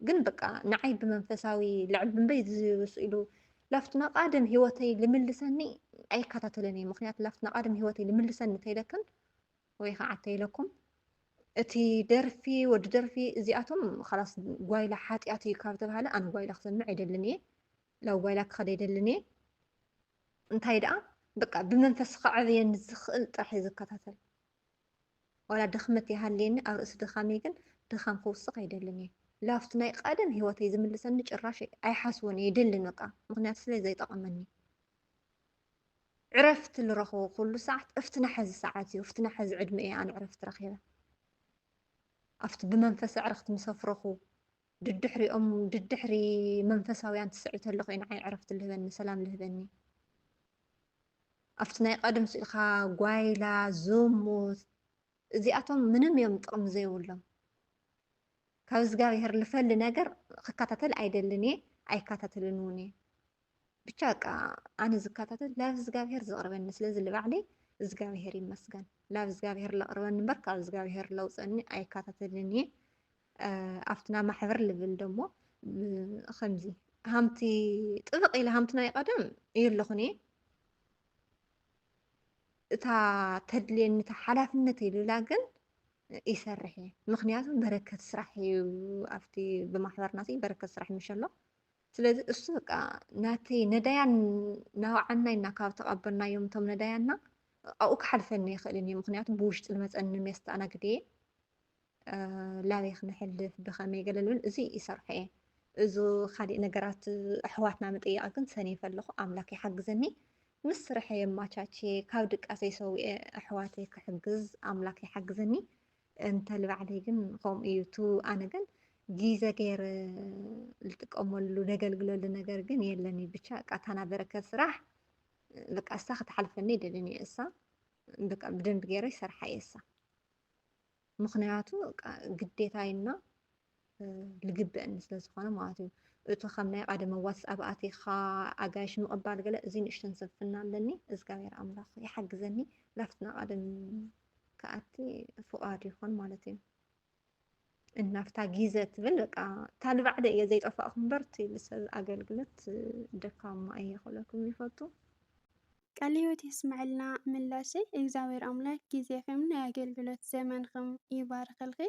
قن بقى نعي بمنفساوي لعب من بيت يسئلوا لفتنا قادم هوتي لملسني أي كتاتلني مخنيات لفتنا قادم هوتي لملسني تيلكن ويخعتي لكم እቲ ደርፊ ወዲ ደርፊ እዚኣቶም خلاص ጓይላ ሓጢኣት እዩ ካብ ተባሃለ ኣነ ጓይላ ክሰምዕ ኣይደልን እየ ላብ ጓይላ ክኸድ ኣይደልን እየ እንታይ ደኣ በቃ ብመንፈስ ክዕብየኒ ዝኽእል ጥራሕ እዩ ዝከታተል ዋላ ድኽመት ይሃልየኒ ኣብ ርእሲ ድኻመ ግን ድኻም ክውስኽ ኣይደልን እየ ላብቲ ናይ ቀደም ሂወተይ ዝምልሰኒ ጭራሽ ኣይሓስቦን እየ የድልን በቃ ምክንያቱ ስለ ዘይጠቕመኒ ዕረፍቲ ዝረኽቦ ኩሉ ሰዓት እፍትና ሕዚ ሰዓት እዩ እፍትና ሕዚ ዕድመ እየ ኣነ ዕረፍቲ ረኺበ أفت بمنفس عرفت مسافرخو ددحري منفساويان تسعيت اللقين عي عرفت الهبني سلام الهبني أفت ناي قدم سيلخا قوايلا زوموس زي أتوم منم يوم تقم زي ولا كاوز قاوي هر لفل نقر خكاتتل عيدلني أي كاتتلنوني بشاك أنا زكاتتل لا زقاوي هر زغربني سلازل اللي بعدي زقاوي هر يمسكن لا زقاوي هر لقربني بركا زقاوي هر لو سأني أي كاتتلني أفتنا محور لبل دمو خمزي هامتي طبق إلى هامتنا يقدم يلخني تا تدلين تا حلفنتي للاقن يسرحي مخنياتو بركة سرحي وأفتي بمحور ناسي بركة سرحي إن شاء الله سلازي السوق ناتي ندايان نوعنا إنا كاو تقبلنا يوم توم ندايانا أو كحلفني خليني مخنياتو بوشت المسألة ميست أنا قدي لا يخ نحلف بخمي قالوا زي يسرحي إذا خالي نجارات أحواتنا متأيّا أكن سني فلخو أملاكي حق زني مس رحي ما تشاتشي كاودك أسيسوي أحواتي كحجز أملاكي حق زني أنت اللي بعدي جن قوم إيوتو أنا جن جيزة غير التقمل نجل قلول نجر جن يلني بتشاك أتانا بركة صراح لك أساخت حلفني دلني إسا بك بدن بغيري سرحي إسا مخنياتو قديتاينا ልግብአን ስለዝኾነ ማለት እዩ እቱ ከም ናይ ቀደመ ዋትስኣፕ ኣቲኻ ኣጋይሽ ምቕባል ገለ እዚ ንእሽተን ሰፍና ኣለኒ እግዚኣብሔር ኣምላኽ ይሓግዘኒ ላፍትና ቀደም ከኣቲ ፍቃድ ይኾን ማለት እዩ እናፍታ ጊዜ ትብል በቃ ታልባዕደ እየ ዘይጠፋእኹ እምበር እቲ ልሰብ ኣገልግሎት ደካማ እየ ክብለኩም ይፈቱ ቃለ ሕይወት የስምዐልና ምላሴ እግዚአብሔር አምላክ ጊዜኹም ናይ ኣገልግሎት ዘመንኹም ይባርኽልኺ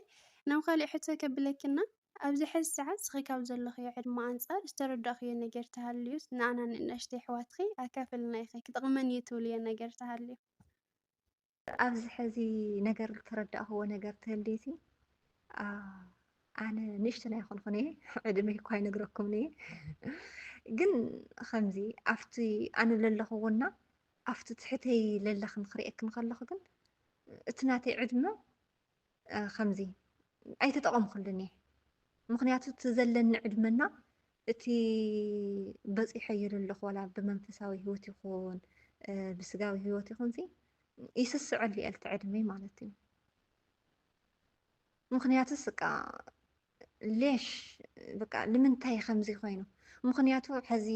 ናብ ካልእ ሕቶ ከብለክና ኣብዚ ሕዚ ሰዓት ስኺ ካብ ዘለኽዮ ዕድመ ኣንጻር ዝተረዳእኽዮ ነገር ተሃልዩስ ንኣና ንእሽተይ ኣሕዋትኺ ኣካፍልና ኢኺ ክጠቕመኒ እዩ ትብልዮ ነገር ተሃልዩ ኣብዚ ሕዚ ነገር ዝተረዳእኽዎ ነገር ተህልይቲ ኣነ ንእሽተይ ኣይኮንኩን እየ ዕድመይ እኳ ኣይነግረኩምን እየ ግን ከምዚ ኣብቲ ኣነ ለለኽዎና ኣብቲ ትሕተይ ለለኽን ክሪአክን ከለኹ ግን እቲ ናተይ ዕድመ ከምዚ ኣይተጠቐምኩሉን እየ ምክንያቱ እቲ ዘለኒ ዕድመና እቲ በፂሐ ለለኹ ዋላ ብመንፈሳዊ ሂወት ይኹን ብስጋዊ ሂወት ይኹን ይስስዐሉ እየ እቲ ዕድመይ ማለት እዩ ምክንያቱስ በቃ ሌሽ በቃ ንምንታይ ከምዚ ኮይኑ ምክንያቱ ሕዚ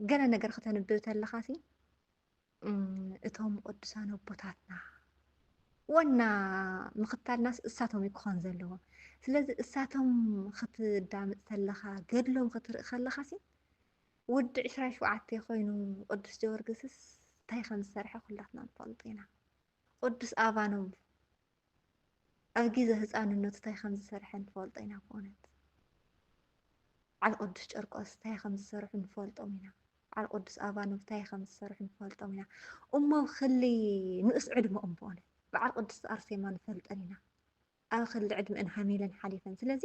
ገለ ነገር ከተንብብ ተለኻሲ እቶም ቅዱሳን ኣቦታትና ዋና ምኽታልናስ እሳቶም ይክኾን ዘለዎ ስለዚ እሳቶም ክትዳምፅ ተለኻ ገድሎም ክትርኢ ከለኻሲ ወዲ 27 ኮይኑ ቅዱስ ጀወርግስስ እንታይ ከም ዝሰርሐ ኩላትና ንፈልጦ ኢና ቅዱስ ኣባኖም ኣብ ግዜ ህፃንነቱ እንታይ ከም ዝሰርሐ ንፈልጦ ኢና ብእውነት على قدس ጨርቆስ እንታይ ከም ዝሰርሑ ንፈልጦም ኢና على قدس ኣባኖም እንታይ ከም ዝሰርሑ ንፈልጦም ኢና እሞም ክሊ ንእስ ዕድመኦም ብእውነት በዓል ቅዱስ ኣርሴማ ንፈልጠን ኢና ኣብ ክሊ ዕድመአን ሃሚለን ሓሊፈን ስለዚ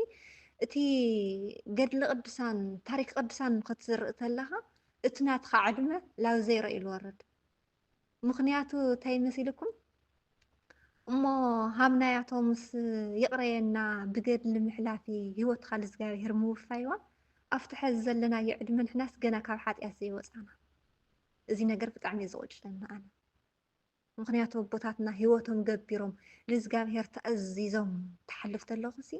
እቲ ገድሊ ቅዱሳን ታሪክ ቅዱሳን ክትዝርኢ ተለኻ እቲ ናትካ ዕድመ ላብ ዘይርአዩ ዝወርድ ምክንያቱ እንታይ መሲልኩም እሞ ሃምናያቶምስ ይቕረየና ብገድሊ ምሕላፊ ሂወትካ ልዝጋቢሔር ምውፋይዋ ኣብቲ ሕዚ ዘለናዮ ዕድመ ንሕናስ ገና ካብ ሓጢኣት ዘይወፃና እዚ ነገር ብጣዕሚ እዩ ዝቆጭለና ኣነ ምክንያቱ ኣቦታትና ሂወቶም ገቢሮም ልዝጋቢሔር ተኣዚዞም ተሓልፍ ተለኹሲ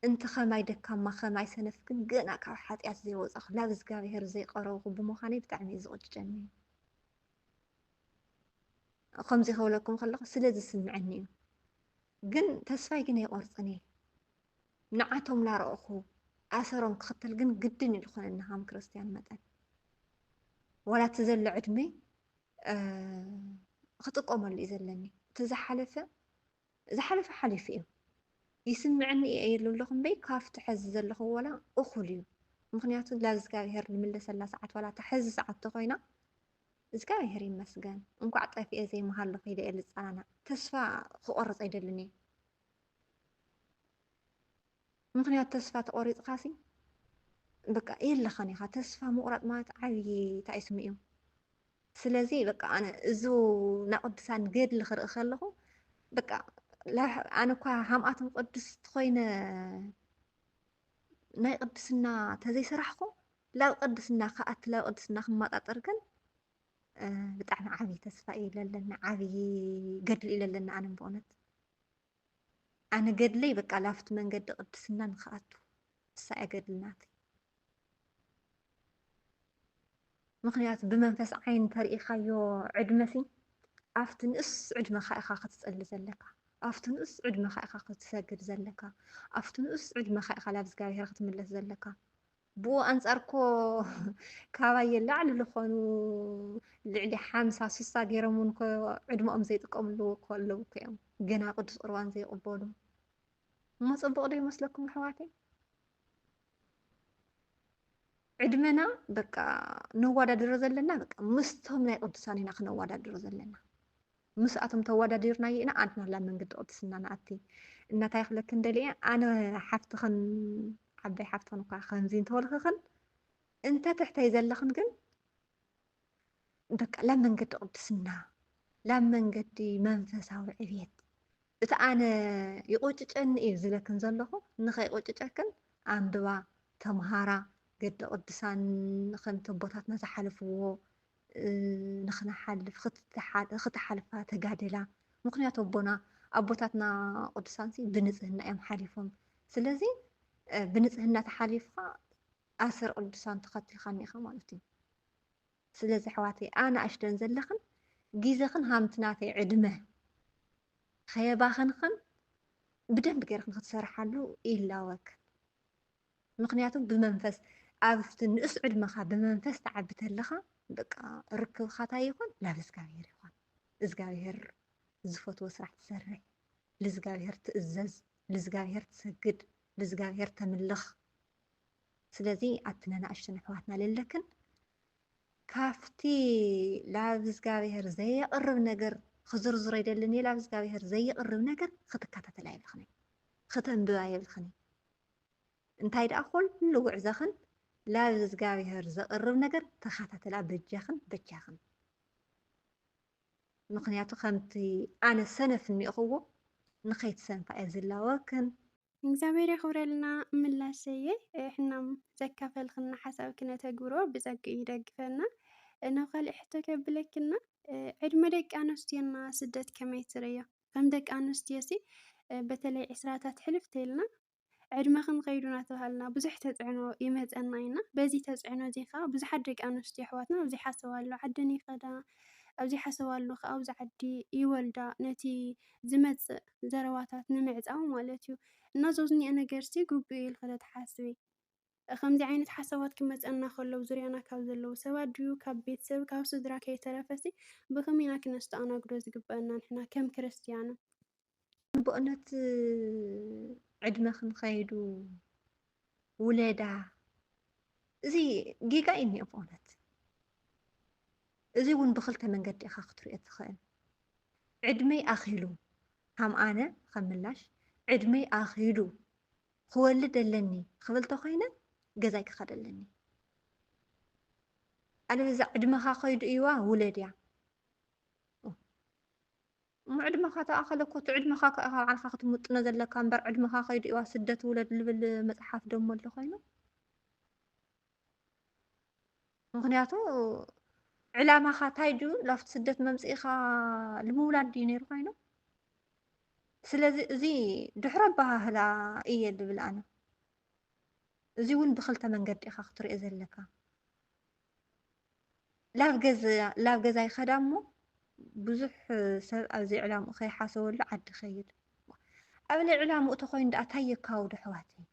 እንቲ ከማይ ደካማ ከማይ ሰነፍ ግን ገና ካብ ሓጢኣት ዘይወፃኹ ላብ እግዚኣብሔር ዘይቀረብኩ ብምዃነይ ብጣዕሚ እዩ ዝቆጭጨኒ ከምዚ ክብለኩም ከለኹ ስለ ዝስምዐኒ እዩ ግን ተስፋይ ግን ኣይቆርፅን እየ ንዓቶም ላረእኹ ኣሰሮም ክኽተል ግን ግድን እዩ ዝኾነና ከም ክርስቲያን መጠን ወላ እቲ ዘሎ ዕድመይ ክጥቀመሉ እዩ ዘለኒ እቲ ዝሓለፈ ሓሊፉ እዩ ይስምዐኒ እየ የብለኹ እምበይ ካብቲ ሕዚ ዘለኹ ወላ እኹል እዩ ምክንያቱ ላብ እግዚኣብሔር ንምለሰላ ሰዓት ወላ እቲ ሕዚ ሰዓት ተኮይና እግዚኣብሔር ይመስገን እንኳዕ ጠፊአ ዘይመሃለኹ ኢለ እየ ዝፀናናዕ ተስፋ ክቆርፅ ኣይደልን እየ ምክንያቱ ተስፋ ተቆሪፅካሲ በቃ የለኸን ኢኻ ተስፋ ምቁራፅ ማለት ዓብዪ ታእስሚ እዩ ስለዚ በቃ ኣነ እዚ ናይ ቅዱሳን ገድሊ ክርኢ ከለኹ በቃ ኣነ እኳ ሃምኣቶም ቅዱስ ኮይነ ናይ ቅድስና ተዘይሰራሕኩ ላብ ቅድስና ከኣቲ ላብ ቅድስና ክመጣጠር ግን ብጣዕሚ ዓብዪ ተስፋ እዩ ለለና ዓብዪ ገድሊ እዩ ለለና ኣነ ብእውነት ኣነ ገድለይ በቃ ላፍቲ መንገዲ ቅድስና ንክኣቱ እሳ እያ ገድልናት ምክንያቱ ብመንፈስ ዓይን ተሪኢኻዮ ዕድመሲ ኣብቲ ንእስ ዕድመኻ ኢኻ ክትፀሊ ዘለካ ኣብቲ ንእስ ዕድመኻ ኢኻ ክትሰግድ ዘለካ ኣብቲ ንእስ ዕድመኻ ኢኻ ላብ እግዚኣብሔር ክትምለስ ዘለካ ብኡ ኣንጻር ኮ ካባየ ላዕሊ ዝኾኑ ልዕሊ 50 60 ገይሮም እውን ዕድመኦም ዘይጥቀምሉ ከለዉ እዮም ገና ቅዱስ ቁርባን ዘይቕበሉ እሞ ፅቡቅ ዶ ይመስለኩም ኣሕዋተይ ዕድመና በቃ ነወዳድሮ ዘለና በቃ ምስቶም ናይ ቅዱሳን ኢና ክነወዳድሮ ዘለና ምስኣቶም ተወዳዲርናዮ ኢና ኣንትና ላ መንገዲ ቅድስና ንኣቲ እናታይ ክብለክ እንደልየ ኣነ ሓፍቲ ከም ዓባይ ሓፍቶን እኳ ከምዚ እንተወልኽኽን እንተ ትሕተይ ዘለኽን ግን በቃ ላብ መንገዲ ቅድስና ላብ መንገዲ መንፈሳዊ ዕብየት እቲ ኣነ ይቆጭጨኒ እዩ ዝብለክን ዘለኹ ንኸይቆጭጨክን ኣንብባ ተምሃራ ገዲ ቅዱሳን ከምቲ ኣቦታትና ዝሓለፍዎ ንኽነሓልፍ ክትሓልፋ ተጋድላ ምክንያቱ ኣቦታትና ቅዱሳን ብንፅህና እዮም ሓሊፎም ስለዚ ብንፅህና ተሓሊፍካ ኣሰር ቅዱሳን ተኸቲልካ እኒኢኻ ማለት እዩ ስለዚ ኣሕዋተይ ኣነ ኣሽደን ዘለኽን ግዜኽን ሃምቲ ናተይ ዕድመ ከየባኽንክን ብደንቢ ገይርክን ክትሰርሓሉ ይላወክ ምክንያቱ ብመንፈስ ኣብቲ ንእስ ዕድመኻ ብመንፈስ ተዓቢ ተለኻ በቃ ርክብካ እንታይ ይኹን ናብ እግዚኣብሔር ይኹን እግዚኣብሔር ዝፈትዎ ስራሕ ትሰርሕ ለእግዚኣብሔር ትእዘዝ ለእግዚኣብሔር ትሰግድ ለእግዚኣብሔር ተምልኽ ስለዚ ኣትነና ኣሽተን ኣሕዋትና ለለክን ካፍቲ ላብ እግዚኣብሔር ዘየቕርብ ነገር ክዝርዝሮ ይደልን ላብ እግዚኣብሔር ዘየቕርብ ነገር ክትከታተላ የብልኽኒ ክተንብባ የብልኽኒ እንታይ ደኣ ኩሉ ውዕዘኽን ላብ እግዚኣብሔር ዘቕርብ ነገር ተኸታተላ በጃኽን በጃኽን ምክንያቱ ከምቲ ኣነ ሰነፍ እኒእኽዎ ንኸይትሰንፋ እየ ዝላወክን እግዚአብሔር ያክብረልና ምላሰየ ሕናም ዘካፈልክና ሓሳብ ክነተግብሮ ብፀጊኡ ይደግፈና ናብ ካልእ ሕቶ ከብለክና ዕድመ ደቂ ኣንስትዮና ስደት ከመይ ትርእዮ ከም ደቂ ኣንስትዮ በተለይ ዕስራታት ሕልፍ ተይልና ዕድመ ክንከይዱ እናተባሃልና ብዙሕ ተፅዕኖ ይመፀና ኢና በዚ ተፅዕኖ እዚ ከዓ ብዙሓት ደቂ ኣንስትዮ ኣሕዋትና ኣብዚ ሓሰባሉ ዓደን ይኸዳ ኣብዚ ሓሰባሉ ከዓ ኣብዚ ዓዲ ይወልዳ ነቲ ዝመፅእ ዘረባታት ንምዕፃው ማለት እዩ እና ዞዝኒአ ነገር ጉቡእ ኢልካ ተሓስቢ ከምዚ ዓይነት ሓሳባት ክመፀና ከለው ዙርያና ካብ ዘለው ሰባት ድዩ ካብ ቤተሰብ ካብ ስድራ ከይተረፈሲ ብከመይ ኢና ክነስተኣናግዶ ዝግበአና ንሕና ከም ክርስትያና ብእውነት ዕድመ ክንከይዱ ውለዳ እዚ ጌጋ እዩ እኒኦ ብእውነት እዚ እውን ብክልተ መንገዲ ኢኻ ክትሪኦ ትኽእል ዕድመይ ኣኺሉ ከም ኣነ ከም ምላሽ ዕድመይ ኣኺሉ ክወልድ ኣለኒ ክብል ተኮይነ ገዛይ ክኸድ ኣለኒ ኣለበዛ ዕድመኻ ከይዱ እዩዋ ውለድ እያ ዕድመኻ ተኣኸለ እኮ እቲ ዕድመኻ ባዕልካ ክትምጥኖ ዘለካ እምበር ዕድመኻ ከይዱ እዩዋ ስደት ውለድ ዝብል መፅሓፍ ደሞ ኣሎ ኮይኑ ምክንያቱ ዕላማኻ እንታይ ድዩ ላብቲ ስደት መምፅኢኻ ንምውላድ ድዩ ነይሩ ኮይኑ ስለዚ እዚ ድሕሮ ኣባህላ እየ ዝብል ኣነ እዚ እውን ብክልተ መንገዲ ኢኻ ክትሪኦ ዘለካ ላብ ገዛ ይኸዳ እሞ ብዙሕ ሰብ ኣብዚ ዕላምኡ ከይሓሰበሉ ዓዲ ኸይድ ኣብ ናይ ዕላምኡ ተኮይኑ ደኣ እንታይ የካውዶ ኣሕዋተይ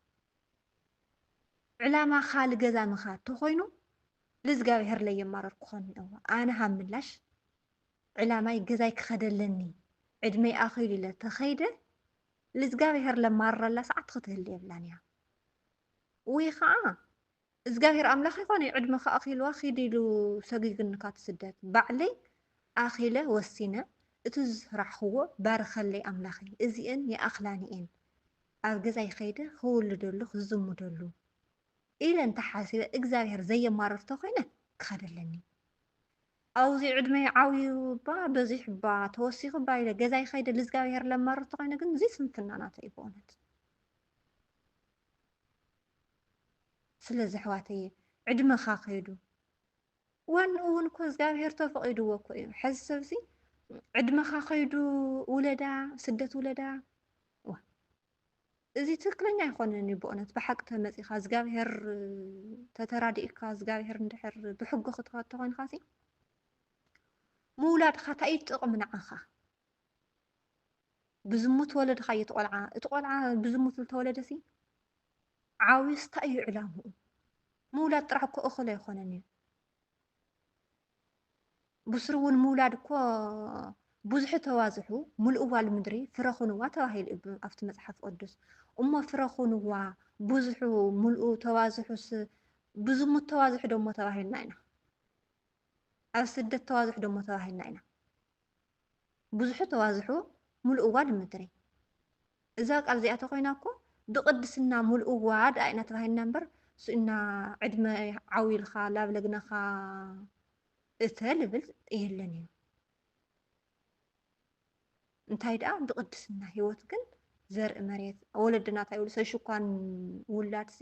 ዕላማኻ ንገዛ ምኻድ ተኮይኑ ለእግዚኣብሔር ለየማረር ክኾን እኒአዎ ኣነ ሃብ ምላሽ ዕላማይ ገዛይ ክኸደለኒ ዕድመይ ኣኺሉ ኢለ ተኸይደ ለእግዚኣብሔር ለማረረላ ሰዓት ክትህሊ የብላን እያ ወይ ከዓ እግዚአብሔር ኣምላኽ ይኮነ ዕድመኻ ኣኺልዋ ኺድ ኢሉ ሰጊግንካ ትስደት ባዕለይ ኣኺለ ወሲነ እቲ ዝስራሕኽዎ ባርኸለይ ኣምላኸይ እዚአን ይኣኽላኒ እየን ኣብ ገዛይ ከይደ ክውልደሉ ክዝሙደሉ ኢለ እንተሓሲበ እግዚአብሔር ዘየማረር ተኮይነ ክኸደለኒ ኣብዚ ዕድመይ ዓብዩ ባ በዚሕ ባ ተወሲኹ ባ ኢለ ገዛይ ከይደ ለእግዚአብሔር ለማረር ተኮይነ ግን እዚ ስንፍና ናተይ ብእውነት ስለዚ ኣሕዋተይ ዕድመኻ ከይዱ ዋንኡ እውን እኮ እግዚኣብሔር ተፈቒድዎ እኮ እዩ ሕዚ ሰብሲ ዕድመኻ ከይዱ ውለዳ ስደት ውለዳ እዚ ትክክለኛ ኣይኮነን እዩ ብእውነት ብሓቂ ተመፂኻ እግዚኣብሔር ተተራዲእካ እግዚኣብሔር እንድሕር ብሕጉ ክትኸድ ተኮይንካ ምውላድካ እንታይ እዩ ጥቕሚ ንዓኻ ብዝሙት ወለድካ እዩ እቲ ቆልዓ ብዝሙት ዝተወለደ ዓብዩስ እንታይ እዩ ዕላምኡ ምውላድ ጥራሕ እኮ እኽል ኣይኮነን እዩ ብስሩ እውን ምውላድ እኮ ብዙሕ ተዋዝሑ ሙልእዋ ንምድሪ ፍረኹንዋ ተባሂሉ ኣብቲ መፅሓፍ ቅዱስ እሞ ፍረኹንዋ ብዙሑ ሙልኡ ተዋዝሑስ ብዝሙት ተዋዝሑ ደሞ ተባሂልና ኢና ኣብ ስደት ተዋዝሑ ደሞ ተባሂልና ኢና ብዙሕ ተዋዝሑ ሙልእዋ ንምድሪ እዛ ቃል እዚኣ ተኮይና እኮ ብቅድስና ሙልእዋ ዳኢና ተባሂልና እምበር ስእና ዕድመ ዓዊልካ ላብለግነኻ እተ ልብል የለን እዩ። እንታይ ደኣ ብቅድስና ሂወት ግን ዘርኢ መሬት ወለድና እንታይ ይብሉ ሰሽኳን ውላድሲ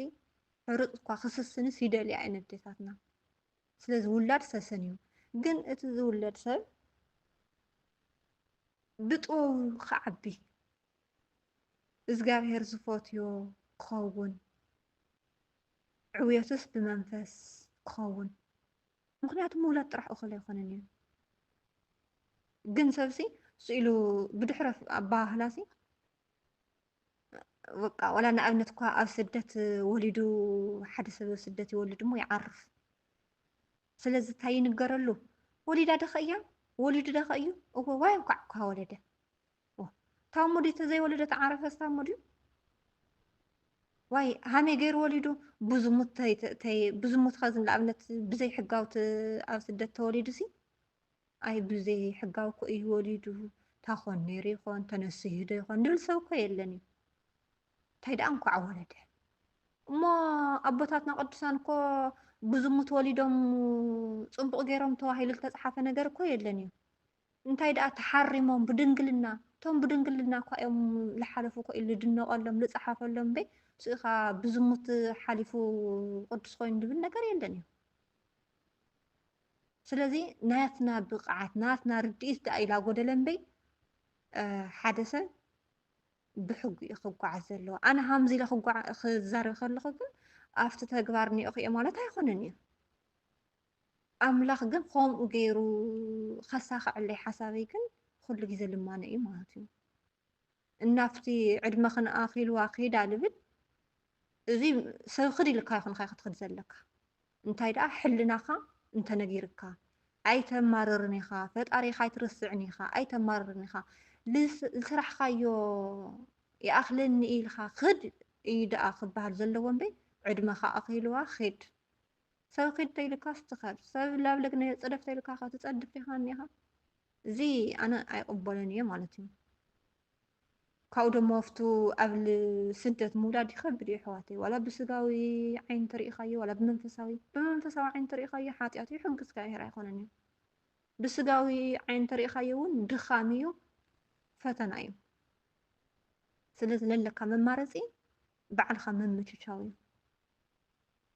ሕሩፅ እኳ ክስስንስ ይደልያ እየን ኣዴታትና። ስለዚ ውላድ ሰሰን እዩ። ግን እቲ ዝውለድ ሰብ ብጥበቡ ክዓቢ እግዚኣብሔር ዝፈትዮ ክኸውን ዕብየቱስ ብመንፈስ ክኸውን ምክንያቱ ምውላድ ጥራሕ እኽሊ ኣይኮነን እዩ። ግን ሰብሲ ስኢሉ ብድሕረ ኣባህላሲ በቃ ወላ ንኣብነት እኳ ኣብ ስደት ወሊዱ ሓደ ሰብ ኣብ ስደት ይወልድ እሞ ይዓርፍ። ስለዚ እንታይ ይንገረሉ ወሊዳ ደኸ እያ ወሊዱ ደኸ እዩ እዎ ዋይ እንኳዕ እኳ ወለደ ታሞ ድዩ ተዘይወለደ ተዓረፈስ ታሞ ድዩ ዋይ ሃመይ ገይሩ ወሊዱ ብዝሙት ኸ ንኣብነት ብዘይ ሕጋውቲ ኣብ ስደት ተወሊዱ ሲ ኣይ ብዘይ ሕጋዊ እኮ እዩ ወሊዱ ታኾን ነይሩ ይኾን ተነሲሁ ዶ ይኾን ድብል ሰብ እኮ የለን እዩ። እንታይ ደኣ እንኳዕ ወለደ እሞ ኣቦታትና ቅዱሳን እኮ ብዝሙት ወሊዶም ፅቡቅ ገይሮም ተባሂሉ ዝተፅሓፈ ነገር እኮ የለን እዩ። እንታይ ደኣ ተሓሪሞም ብድንግልና እቶም ብድንግልና እኳ እዮም ዝሓለፉ እኮ ኢሉ ዝድነቐሎም ዝፀሓፈሎም በይ ስኢኻ ብዝሙት ሓሊፉ ቅዱስ ኮይኑ ድብል ነገር የለን እዩ። ስለዚ ናትና ብቕዓት ናትና ርድኢት ደኣ ኢላ ጎደለ እምበይ ሓደ ሰብ ብሕጉ እዩ ክጓዓዝ ዘለዎ። ኣነ ሃምዚ ኢለ ክዛረብ ከለኹ ግን ኣብቲ ተግባር እኒኦ ክእየ ማለት ኣይኮነን እዩ። ኣምላኽ ግን ከምኡ ገይሩ ከሳኽዐለይ ሓሳበይ ግን ኩሉ ግዜ ልማነ እዩ ማለት እዩ። እናብቲ ዕድመኽን ኣኺልዋ ኺዳ ልብል እዚ ሰብ ክድ ኢልካ ይኹን ካ ክትክድ ዘለካ እንታይ ደኣ ሕልናኻ እንተነጊርካ ኣይተማርርን ኢኻ ፈጣሪኻ ኣይትርስዕን ኢኻ ኣይተማርርን ኢኻ ዝስራሕካዮ ይኣኽለኒ ኢልካ ክድ እዩ ደኣ ክበሃል ዘለዎ እምበይ ዕድመኻ ኣኺልዋ ኺድ ሰብ ኺድ ተይልካስ ትኸድ ሰብ ላብለግነ ፅደፍ ተይልካ ኸ ትፀድፍ ኢኻ እኒኻ እዚ ኣነ ኣይቕበሎን እየ ማለት እዩ። ካብኡ ደሞ ኣብቱ ኣብ ስደት ምውላድ ይከብድ እዩ ኣሕዋተይ ዋላ ብስጋዊ ዓይኒ ተሪኢኻዮ ዋላ ብመንፈሳዊ ዓይኒ ተሪኢኻዮ ሓጢኣት እዩ ሕጊ እግዚኣብሔር ኣይኮነን እዩ። ብስጋዊ ዓይኒ ተሪኢኻዮ እውን ድኻም እዩ ፈተና እዩ። ስለዚ ለለካ መማረፂ ባዕልካ መምችቻው እዩ።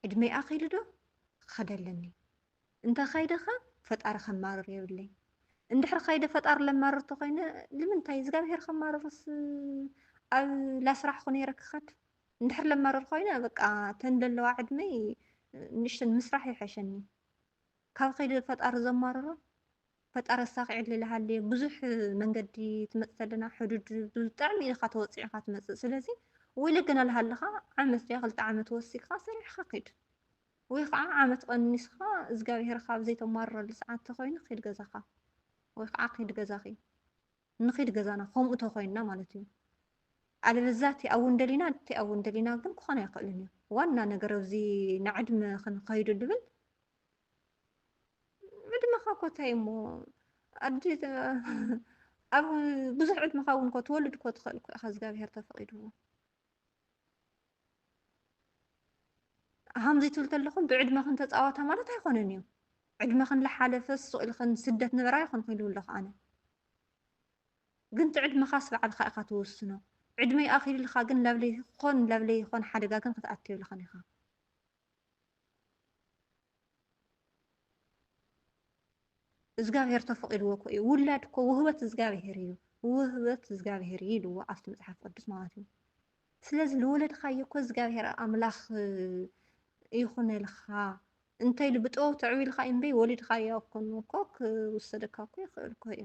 ዕድመይ ኣኺሉ ዶ ክኸደለኒ እንተኸይደኻ ፈጣሪ ከማርር የብለይ እንድሕር ከይደ ፈጣሪ ለማርር ተኮይነ ንምንታይ እግዚኣብሔር ከማርርስ ኣብ ላስራሕ ነይረ ክኸድ እንድሕር ለማርር ኮይነ በቃ ተን ዘለዋ ዕድመይ ንእሽተን ምስራሕ ይሐሸኒ ካብ ከይደ ፈጣሪ ዘማርሮ ፈጣሪ ኣሳኺዕለ ዝሃለየ ብዙሕ መንገዲ ትመፅእ ዘለና ሕዱድ ብጣዕሚ ኢኻ ተወፂዕካ ትመፅእ። ስለዚ ወይ ለገና ዝሃለኻ ዓመት ድያ 2 ዓመት ወሲኽካ ሰሪሕካ ኺድ ወይ ከዓ ዓመት ቀኒስካ እግዚኣብሔር ካብ ዘይተማርረሉ ሰዓት ተኮይኑ ኺድ ገዛኻ ወይ ከዓ ኺድ ገዛኺ ንኺድ ገዛና ከምኡ ተኮይንና ማለት እዩ። ኣለበዛ እቲኣብውን ደሊና ግን ክኾነ ኣይኽእልን እዩ። ዋና ነገር ኣብዚ ንዕድመ ክንከይዱ ድብል ዕድመኻ እኮ እንታይ እሞ ኣብ ብዙሕ ዕድመኻ እውን እኮ ትወልድ እኮ ትኽእል እኮ ኢኻ እግዚኣብሔር ተፈቒድዎ። ሃምዚ ትብል ተለኹም ብዕድመኽን ተፃወታ ማለት ኣይኮነን እዩ። ዕድመኽን ዝሓለፈስ ስቕ ኢልክን ስደት ንበራ ይኹን ክኢሉ ኣለኹ ኣነ ግን እቲ ዕድመኻስ ባዕልካ ኢኻ ትውስኖ። ዕድመይ ኣኺልልካ ግን ላብለይ ይኾን ሓደጋ ግን ክትኣቱ የብልኻን ኢኻ። እግዚኣብሔር ተፈቒድዎ እኮ እዩ። ውላድ እኮ ውህበት እግዚኣብሔር እዩ ውህበት እግዚኣብሔር እዩ ኢልዎ ኣብቲ መፅሓፍ ቅዱስ ማለት እዩ። ስለዚ ዝወለድካዮ እኮ እግዚኣብሔር ኣምላኽ ይኹነልካ እንተኢሉ ብጥበብ ተዕቢልካ እምበይ ወሊድካዮ እኮ ክውሰደካ እኮ ይኽእል እኮ እዩ።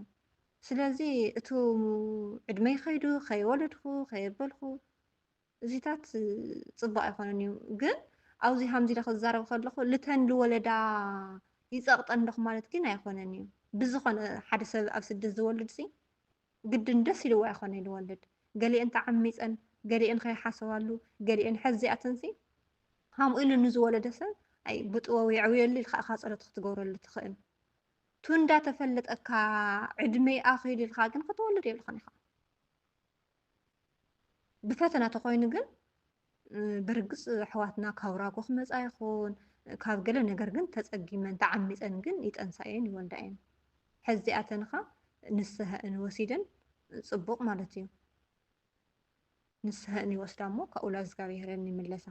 ስለዚ እቲ ዕድመይ ከይዱ ከይወለድኩ ከየበልኩ እዚታት ፅቡቅ ኣይኮነን እዩ። ግን ኣብዚ ሃምዚ ኢለ ክዛረብ ከለኹ ልተን ዝወለዳ ይፀቕጠን ኣለኹ ማለት ግን ኣይኮነን እዩ። ብዝኾነ ሓደ ሰብ ኣብ ስደት ዝወልድ ሲ ግድን ደስ ኢልዎ ኣይኮነ ዝወልድ ገሊአን ተዓሚፀን ገሊአን ከይሓሰባሉ ገሊአን ሕዚኣተን ሲ ከምኡ ኢሉ ንዝወለደ ሰብ ኣይ ብጥበቡ የዕብየሉ ኢልካ ኢኻ ፀሎት ክትገብረሉ ትኽእል። ቱ እንዳተፈለጠካ ዕድመይ ኣኺሉ ኢልካ ግን ክትወልድ የብልኻን ኢኻ። ብፈተና ተኮይኑ ግን በርግጽ ኣሕዋትና ካብ ራጎ ክመጻ ይኹን ካብ ገለ ነገር ግን ተጸጊመን ተዓሚፀን ግን ይጠንሳ እየን ይወልዳ እየን። ሕዚ እዚኣተን ኸ ንስሐአን ወሲደን ጽቡቕ ማለት እዩ። ንስሐአን ይወስዳ እሞ ካብኡ ላብ እግዚኣብሔረን ይምለሳ።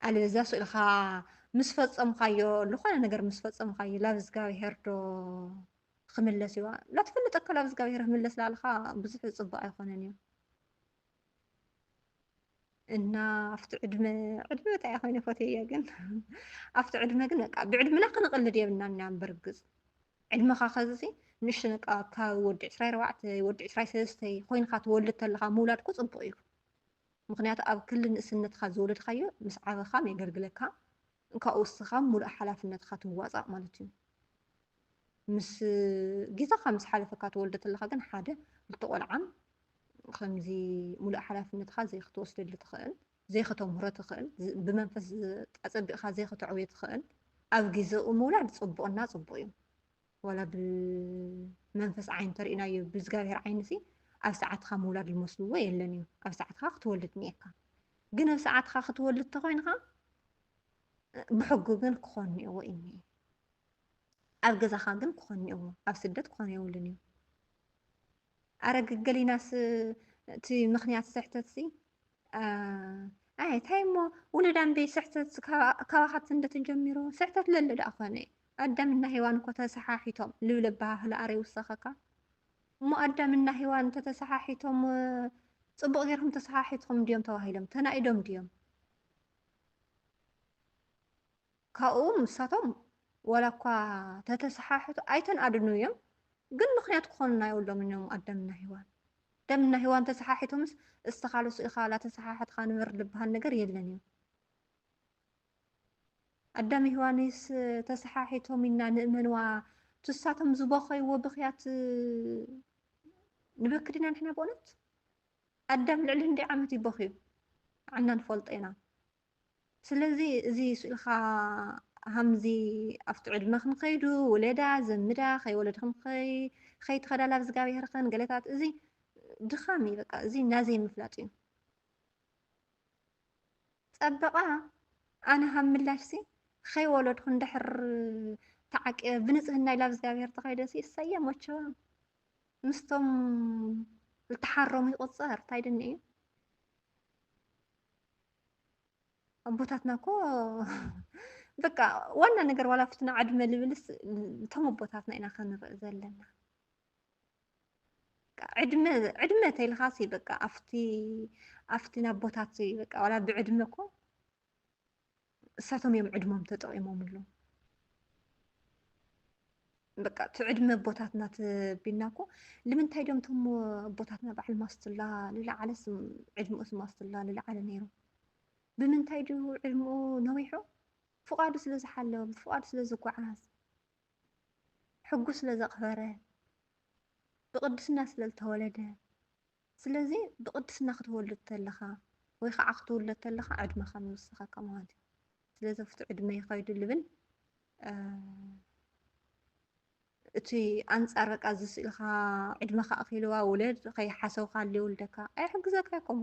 አለበዛ ስኢልኻ ምስ ፈጸምካዮ ዝኾነ ነገር ምስ ፈጸምካዮ ላብ እግዚኣብሔር ዶ ክምለስ ይዋ ላትፍልጠካ ላብ እግዚኣብሔር ክምለስ ላልኻ ብዙሕ ጽቡቕ ኣይኮነን እዩ እና ኣብቲ ዕድመ እንታይ ኮይኑ ፈትየ ግን ኣብቲ ዕድመ ግን በቃ ብዕድመና ክንቕልድ የብልናና በርግጽ ዕድመኻ ኸዚ ንእሽቶ በቃ ካብ ወዲ 24 ወዲ 23 ኮይንካ ትወልድ ተለኻ ምውላድ እኮ ጽቡቕ እዩ። ምክንያቱ ኣብ ክሊ ንእስነትካ ዝወለድካዮ ምስ ዓበኻ የገልግለካ ካብኡ እስኻ ሙሉእ ሓላፍነትካ ትዋፃእ ማለት እዩ። ምስ ጊዜኻ ምስ ሓለፈካ ትወልድ ተለኻ ግን ሓደ ክልተ ቆልዓን ከምዚ ሙሉእ ሓላፍነትካ ዘይክትወስደሉ ትኽእል ዘይክተምህሮ ትኽእል ብመንፈስ ኣፀቢቕካ ዘይክተዕብዮ ትኽእል ኣብ ጊዜኡ ምውላድ ጽቡቕና ጽቡቕ እዩ። ወላ ብመንፈስ ዓይኒ ተርእናዮ ብእግዚኣብሔር ዓይኒ ሲ ኣብ ሰዓትካ ምውላድ ዝመስልዎ የለን እዩ። ኣብ ሰዓትካ ክትወልድ እኒአካ ግን ኣብ ሰዓትካ ክትወልድ ተኮይንካ ብሕጉ ግን ክኾን እኒአዎ እዩ። ኣብ ገዛኻ ግን ክኾን እኒአዎ ኣብ ስደት ክኾን የብሉን እዩ። ኣረ ገሊናስ እቲ ምክንያት ስሕተት ሲ ኣይ እንታይ እሞ ውሉዳን ቤት ስሕተት ካባኻት ስንደት ጀሚሮ ስሕተት ለለ ዳኣ ኮነ ኣዳምና ሔዋን እኮ ተሰሓሒቶም ልብል ኣበሃህላ ኣረ ይውሰኸካ እሞ ኣዳምና ሔዋን ተተሰሓሒቶም ጽቡቕ ጌርኩም ተሰሓሒትኩም ድዮም ተባሂሎም ተናኢዶም ድዮም ካብኡ ምሳቶም ወላ እኳ ተተሰሓሒቱ ኣይተንኣድኑ እዮም ግን ምክንያት ክኾኑና የብሎም እዮም ኣዳምና ሔዋን ኣዳምና ሔዋን ተሰሓሒቶምስ እስተኻልሱ ኢኻ ላተሰሓሕትካ ንበር ልበሃል ነገር የለን እዩ። ኣዳም ሔዋንስ ተሰሓሒቶም ኢና ንእመንዋ ትሳቶም ዝበኸይዎ ብኽያት ንበክድ ኢና ንሕና ብእውነት ኣዳም ልዕሊ ክንደይ ዓመት ይበኽዩ ዓና ንፈልጦ ኢና። ስለዚ እዚ ስኢልካ ሃምዚ ኣብቲ ዕድመ ክንከይዱ ውለዳ ዘምዳ ከይወለድ ከይትኸዳ ላብ እግዚኣብሔርኸን ገለታት እዚ ድኻም እዩ። በቃ እዚ ናዘይ ምፍላጥ እዩ። ፀበቓ ኣነ ሃብ ምላሽ ሲ ከይወለድኩ እንድሕር ተዓቂበ ብንፅህና ላብ እግዚኣብሔር ተኸይደ ሲ እሰየ ሞቸ ምስቶም ዝተሓረሙ ይቁፀር እንታይ ድኒ እዩ። ኣቦታትና እኮ በቃ ዋና ነገር ዋላ ፍትና ዕድመ ልብልስ እቶም ኣቦታትና ኢና ክንርኢ ዘለና። ዕድመ ተይልኻሲ በቃ ኣብቲ ናቦታት በቃ ዋላ ብዕድመ እኮ እሳቶም እዮም ዕድሞም ተጠቂሞምሉ በቃ እቲ ዕድመ ኣቦታትና ተቢልና እኮ ንምንታይ ዶም እቶም ኣቦታትና በዓል ማስትላ ዝለዓለስ ዕድምኡስ ማስትላ ዝለዓለ ነይሩ ብምንታይ ድዩ ዕድምኡ ነዊሑ ፍቓዱ ስለ ዝሓለወ ብፍቓዱ ስለ ዝጓዓዝ ሕጉ ስለ ዘቕበረ ብቅድስና ስለ ዝተወለደ ስለዚ ብቅድስና ክትወልድ ተለኻ ወይ ከዓ ክትውለድ ተለኻ ዕድመኻ ምውስኸካ ማለት እዩ። ስለዚ ኣብቲ ዕድመ ይኸይዱ ልብል እቲ ኣንፃር በቃ ዝስኢልካ ዕድመኻ ኣኺልዋ ውለድ ከይሓሰብካ ዘይውልደካ ኣይሕግዘካ ይኮሞ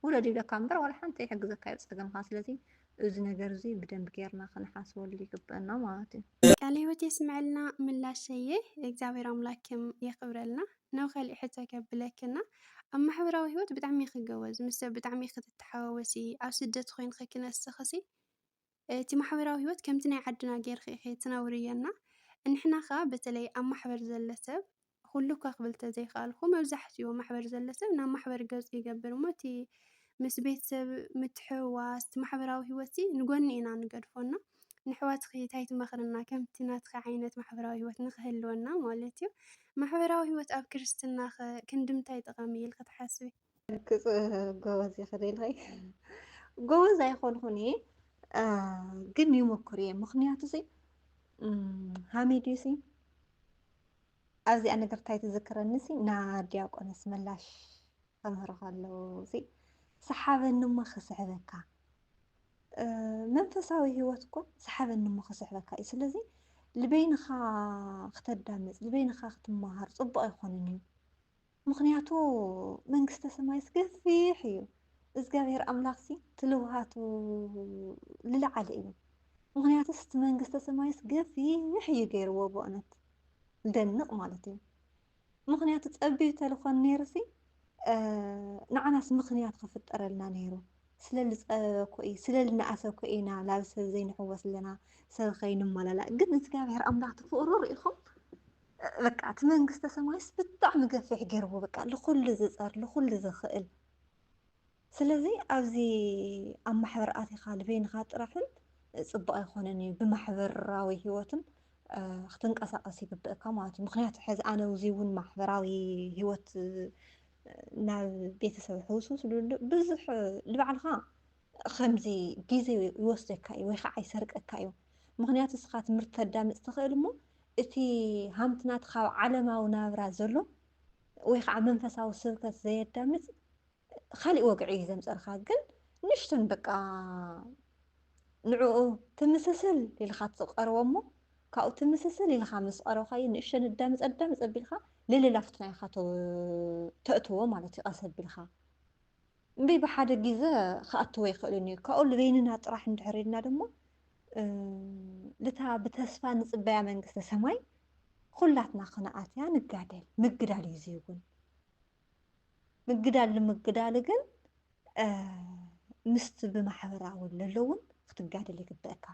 ውለድ ይብለካ እምበር ዋላ ሓንቲ ኣይሕግዘካ ይፀገምካ። ስለዚ እዚ ነገር እዚ ብደንብ ጌርና ክንሓስበሉ ይግበአና ማለት እዩ። ቃለ ሕይወት የስምዐልና ምላሸየ እግዚአብሔር ኣምላክም የኽብረልና ናብ ካሊእ ሕቶ ከብለክና ኣብ ማሕበራዊ ህይወት ብጣዕሚ ክገወዝ ምስ ሰብ ብጣዕሚ ክትተሓዋወሲ ኣብ ስደት ኮይንከ ክነስኽሲ እቲ ማሕበራዊ ህይወት ከምቲ ናይ ዓድና ጌርካ ኢኸ ትነብርየና ንሕና ኸ በተለይ ኣብ ማሕበር ዘለ ሰብ ኩሉ እኳ ክብል ተዘይከኣልኩ መብዛሕትኡ ማሕበር ዘለ ሰብ ናብ ማሕበር ገፁ ይገብር እሞ እቲ ምስ ቤተሰብ ምትሕውዋስ እቲ ማሕበራዊ ህይወት ንጎኒ ኢና ንገድፎና ንሕዋትኺ እንታይ ትመክርና ከምቲ ናትካ ዓይነት ማሕበራዊ ህይወት ንክህልወና ማለት እዩ። ማሕበራዊ ህይወት ኣብ ክርስትና ክንድምታይ ጠቃሚ ኢልካ ትሓስቢ? ርግፅ ጎበዝ ይኽደልኸይ ጎበዝ ኣይኮንኩን እየ ግን ይሞክር እየ ምክንያቱ ሲ ሃሚድ ሲ ኣብዚኣ ነገር እንታይ ትዝክረኒ ሲ ና ዲያቆነስ መላሽ ከምህሮ ከለዉ ሲ ሰሓበኒ እሞ ክስሕበካ መንፈሳዊ ህይወት እኮ ሰሓበኒ እሞ ክስሕበካ እዩ። ስለዚ ልበይንኻ ክተዳምፅ ልበይንኻ ክትመሃር ፅቡቅ ኣይኮነን እዩ። ምክንያቱ መንግስተ ሰማይስ ገፊሕ እዩ። እግዚኣብሔር ኣምላኽሲ ትልውሃቱ ልለዓለ እዩ ምክንያቱስ እቲ መንግስተ ሰማይስ ገፊሕ እዩ ገይርዎ ብእውነት ደንቕ ማለት እዩ ምክንያቱ ፀቢብ ተልኮን ነይሩሲ ንዓናስ ምክንያት ክፍጠረልና ነይሩ ስለልፀበኮ እዩ ስለልነኣሰኮ ኢና ናብ ሰብ ዘይንሕወስ ኣለና ሰብ ከይንመላላእ ግን እግዚኣብሔር ኣምላኽ ትፍቅሩ ርኢኹም በቃ እቲ መንግስተ ሰማይስ ብጣዕሚ ገፊሕ ገይርዎ በቃ ንኩሉ ዝፀር ንኩሉ ዝኽእል ስለዚ ኣብዚ ኣብ ማሕበር ኣቲኻ ንበይንኻ ጥራሕን ፅቡቅ ኣይኮነን እዩ ብማሕበራዊ ሂወትን ክትንቀሳቀስ ይግብአካ ማለት እዩ ምክንያቱ ሕዚ ኣነ እዚ እውን ማሕበራዊ ሂወት ናብ ቤተሰብ ሕውስውስ ዝብሉ ብዙሕ ንባዕልኻ ከምዚ ግዜ ይወስደካ እዩ ወይ ከዓ ይሰርቀካ እዩ ምክንያቱ እስኻ ትምህርቲ ተዳምፅ ትኽእል እሞ እቲ ሃምቲ ናትካ ዓለማዊ ናብራ ዘሎ ወይ ከዓ መንፈሳዊ ስብከት ዘየዳምፅ ካሊእ ወግዒ እዩ ዘምፀልካ ግን ንሽቶን በቃ ንዕኡ ትምስስል ኢልካ ትቀርቦ እሞ ካብኡ ትምስስል ኢልካ ምስ ቀረብካዮ ንእሽተን እዳምፅ ኣቢልካ ልልላፍቲ ናይካ ተእትዎ ማለት እዩ ቀስ ኣቢልካ እምበይ ብሓደ ግዜ ክኣትዎ ይኽእልን እዩ ካብኡ ንበይንና ጥራሕ እንድሕር ኢልና ደሞ ልታ ብተስፋ ንፅበያ መንግስተ ሰማይ ኩላትና ክነኣትያ ንጋደል ምግዳል እዩ ዝይውን ምግዳል ንምግዳል ግን ምስቲ ብማሕበራዊ ዘሎ እውን ክትጋደል ይግብአካ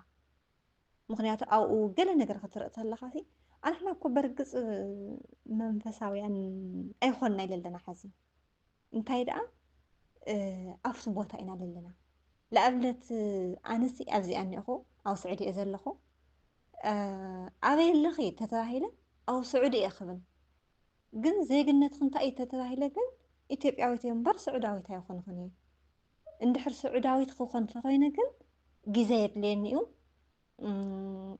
ምክንያቱ ኣብኡ ገለ ነገር ክትርኢ ከለካ ኣንሕና እኮ በርግፅ መንፈሳውያን ኣይኮንና ዘለና ሕዚ እንታይ ደኣ ኣብቲ ቦታ ኢና ዘለና ንኣብነት ኣነሲ ኣብዚኣ እኒአኹ ኣብ ስዑድ እየ ዘለኹ ኣበይ ኣለኺ ተተባሂለ ኣብ ስዑድ እየ ክብል ግን ዜግነትክ እንታይ እዩ ተተባሂለ ግን ኢትዮጵያዊት እየ እምበር ስዑዳዊት ኣይኮንኩን እየ እንድሕር ስዑዳዊት ክኾን ተኮይነ ግን ግዜ የድልየኒ እዩ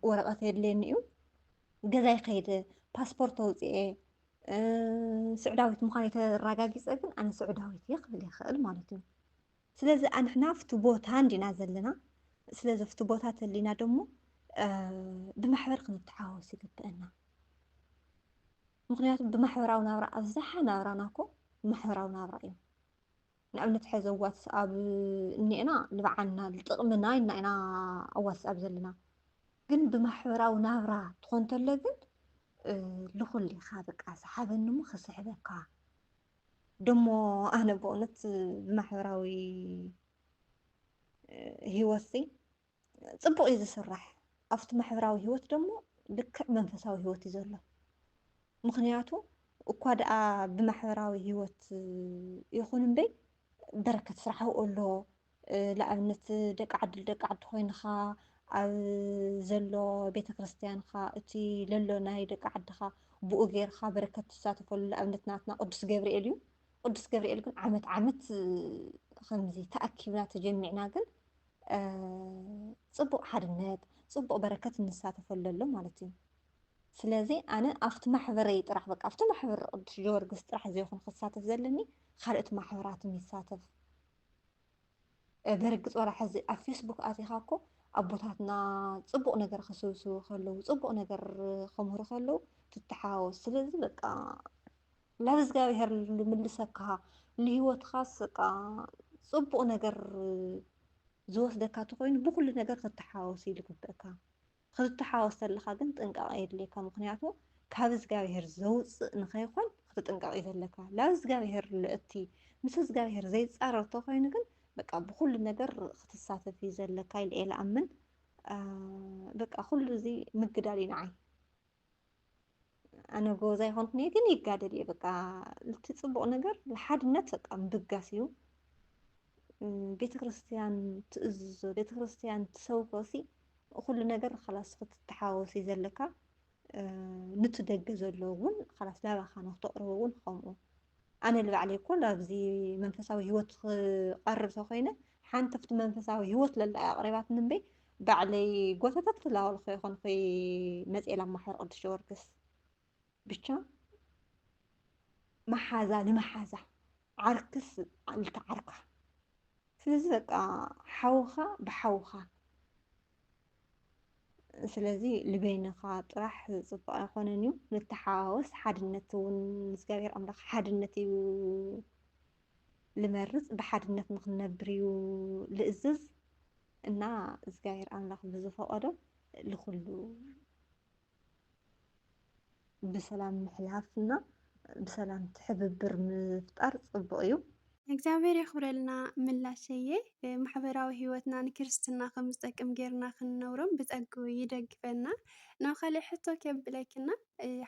ወረቐት የድልየኒ እዩ ገዛይ ከይደ ፓስፖርት ኣውፅአ ስዑዳዊት ምዃን የተረጋጊፀ ግን ኣነ ስዑዳዊት እየ ክብል ይኽእል ማለት እዩ ስለዚ ኣንሕና ፍቲ ቦታ እንዲና ዘለና ስለዚ ፍቲ ቦታ ተሊና ደሞ ብማሕበር ክንተሓወስ ይግብአና ምክንያቱ ብማሕበራዊ ናብራ ኣብዝሓ ናብራና እኮ ማሕበራዊ ናብራ እዩ ንኣብነት ሕዚ ዋትስኣብ እኒአና ንባዕልና ዝጥቕምና ኢልና ኢና ኣብ ዋትስኣብ ዘለና ግን ብማሕበራዊ ናብራ ትኾን ተሎ ግን ልኩሉ ኢኻ በቃ ሰሓበኒ እሞ ክስሕበካ ደሞ ኣነ ብእውነት ብማሕበራዊ ሂወት ፅቡቅ እዩ ዝስራሕ ኣብቲ ማሕበራዊ ሂወት ደሞ ልክዕ መንፈሳዊ ሂወት እዩ ዘሎ ምክንያቱ እኳ ደኣ ብማሕበራዊ ሂወት ይኹን እምበይ በረከት ስራሕ ኣሎ ንኣብነት ደቂ ዓዲ ደቂ ዓዲ ኮይንካ ኣብ ዘሎ ቤተክርስትያንካ እቲ ለሎ ናይ ደቂ ዓድካ ብኡ ጌርካ በረከት ትሳተፈሉ ንኣብነት ናትና ቅዱስ ገብርኤል እዩ ቅዱስ ገብርኤል ግን ዓመት ዓመት ከምዚ ተኣኪብና ተጀሚዕና ግን ፅቡቅ ሓድነት ፅቡቅ በረከት እንሳተፈሉ ኣሎ ማለት እዩ ስለዚ ኣነ ኣብቲ ማሕበረይ ጥራሕ በቃ ኣብቲ ማሕበር ቅዱስ ጀወርግስ ጥራሕ ዘይኹን ክሳተፍ ዘለኒ ካልኦት ማሕበራትን ይሳተፍ በርግፅ ወላ ሕዚ ኣብ ፌስቡክ ኣቲኻ እኮ ኣቦታትና ፅቡቅ ነገር ክስብስቡ ከለዉ ፅቡቅ ነገር ከምህሩ ከለዉ ትተሓዋወስ ስለዚ በቃ ናብ እግዚኣብሔር ልምልሰካ ንሂወትካስ በቃ ፅቡቅ ነገር ዝወስደካ እንተኮይኑ ብኩሉ ነገር ክትተሓዋወስ እዩ ዝግብአካ ክትተሓወስ ከለካ ግን ጥንቃቐ የድልየካ ምክንያቱ ካብ እግዚኣብሔር ዘውፅእ ንኸይኮን ክትጥንቀቕ እዩ ዘለካ ናብ እግዚኣብሔር ልእቲ ምስ እግዚኣብሔር ዘይፃረር እንተኮይኑ ግን በቃ ብኩሉ ነገር ክትሳተፍ እዩ ዘለካ ኢለ እየ ዝኣምን በቃ ኩሉ እዚ ምግዳል እዩ ንዓይ ኣነ ጎዛ ይኮንኩን እየ ግን ይጋደል እየ በቃ እቲ ፅቡቅ ነገር ንሓድነት በቃ ምብጋስ እዩ ቤተክርስትያን ትእዝዞ ቤተክርስትያን ትሰብኮሲ ኩሉ ነገር خلاص ክትተሓወስ እዩ ዘለካ ነቲ ደገ ዘሎ እውን خلاص ላባኻ ንክተቕርቦ እውን ከምኡ ኣነ ንባዕለይ እኮ ኣብዚ መንፈሳዊ ሂወት ክቐርብ ተኮይነ ሓንቲ ኣብቲ መንፈሳዊ ሂወት ለላ ኣቕሪባት ንበይ ባዕለይ ጎተታት ትላወልኮ ይኮንኩ መፅኤ ናብ ማሕበር ቅዱስ ጀወርግስ ብቻ መሓዛ ንመሓዛ ዓርክስ ልተዓርካ ስለዚ በቃ ሓውኻ ብሓውኻ ስለዚ ልበይንኻ ጥራሕ ፅቡቅ ኣይኮነን እዩ ንተሓዋወስ ሓድነት እውን እግዚኣብሔር ኣምላኽ ሓድነት እዩ ልመርጽ ብሓድነት ንክነብር እዩ ልእዝዝ እና እግዚኣብሔር ኣምላኽ ብዝፈቐዶ ልኩሉ ብሰላም ምሕላፍና ብሰላም ትሕብብር ምፍጣር ጽቡቕ እዩ። እግዚአብሔር የኽብረልና ምላሸየ ማሕበራዊ ህይወትና ንክርስትና ከም ዝጠቅም ጌርና ክንነብሮም ብጸጉ ይደግፈና። ናብ ካልእ ሕቶ ከብለክና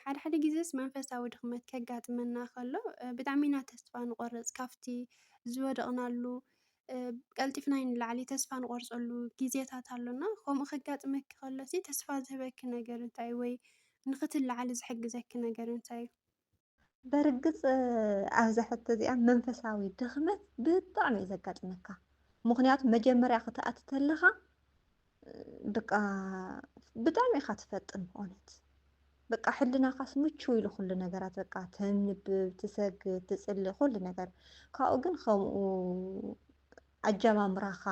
ሓደ ሓደ ግዜስ መንፈሳዊ ድኽመት ከጋጥመና ከሎ ብጣዕሚ ኢና ተስፋ ንቆርጽ ካብቲ ዝወደቕናሉ ቀልጢፍና ንላዕሊ ተስፋ ንቆርጸሉ ግዜታት ኣሎና። ከምኡ ከጋጥመኪ ከሎሲ ተስፋ ዝህበኪ ነገር እንታይ ወይ ንኽትለዓሊ ዝሕግዘኪ ነገር እንታይ እዩ? በርግጽ ኣብዛ ሕቶ እዚኣ መንፈሳዊ ድኽመት ብጣዕሚ እዩ ዘጋጥመካ። ምክንያቱ መጀመርያ ክትኣቱ ከለኻ በቃ ብጣዕሚ ኢኻ ትፈጥን ብእውነት በቃ ሕልናኻስ ምችው ኢሉ ኩሉ ነገራት በቃ ተንብብ፣ ትሰግድ፣ ትጽሊ ኩሉ ነገር ካብኡ ግን ከምኡ ኣጀማምራኻ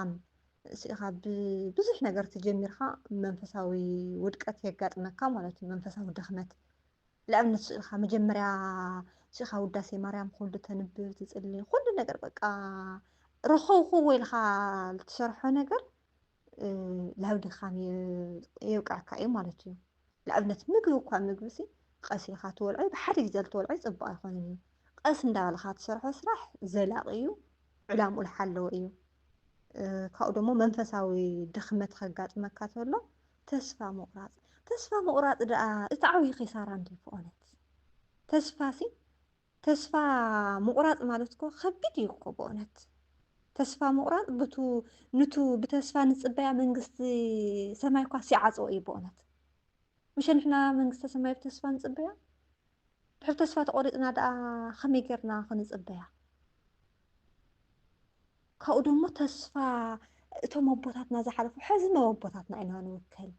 ኢኻ ብብዙሕ ነገር ተጀሚርካ መንፈሳዊ ውድቀት የጋጥመካ ማለት እዩ። መንፈሳዊ ድኽመት ለኣብነት ስኢኻ መጀመርያ ስኢኻ ውዳሴ ማርያም ኩሉ ተንብብ ትጽሊ ኩሉ ነገር በቃ ረኸብኩዎ ኢልካ ልትሰርሖ ነገር ናብ ድኻም የብቃዕካ እዩ ማለት እዩ። ለኣብነት ምግቢ እኳ ምግቢሲ ቀስ ኢልካ ትበልዖ ብሓደ ግዜ ልትበልዖ ጽቡቕ ኣይኮነን እዩ። ቀስ እንዳበልካ ትሰርሖ ስራሕ ዘላቒ እዩ፣ ዕላምኡ ዝሓለወ እዩ። ካብኡ ደሞ መንፈሳዊ ድኽመት ከጋጥመካ ተሎ ተስፋ ምቑራጽ ተስፋ ምቑራጽ ደኣ እቲ ዓብዪ ኺሳራ እንታይ ብእውነት ተስፋ ምቑራጽ ማለት እኮ ከቢድ እዩ እኮ ብእውነት ተስፋ ምቑራጽ ነቱ ብተስፋ ንጽበያ መንግስቲ ሰማይ እኳ ሲዓጽኦ እዩ ብእውነት ምሸ ንሕና መንግስቲ ሰማይ ብተስፋ ንጽበያ ድሕሪ ተስፋ ተቖሪጽና ደኣ ከመይ ጌርና ክንጽበያ? ካብኡ ደሞ ተስፋ እቶም ኣቦታትና ዝሓለፉ ሕዚ ኣቦታትና ኢና ንውከል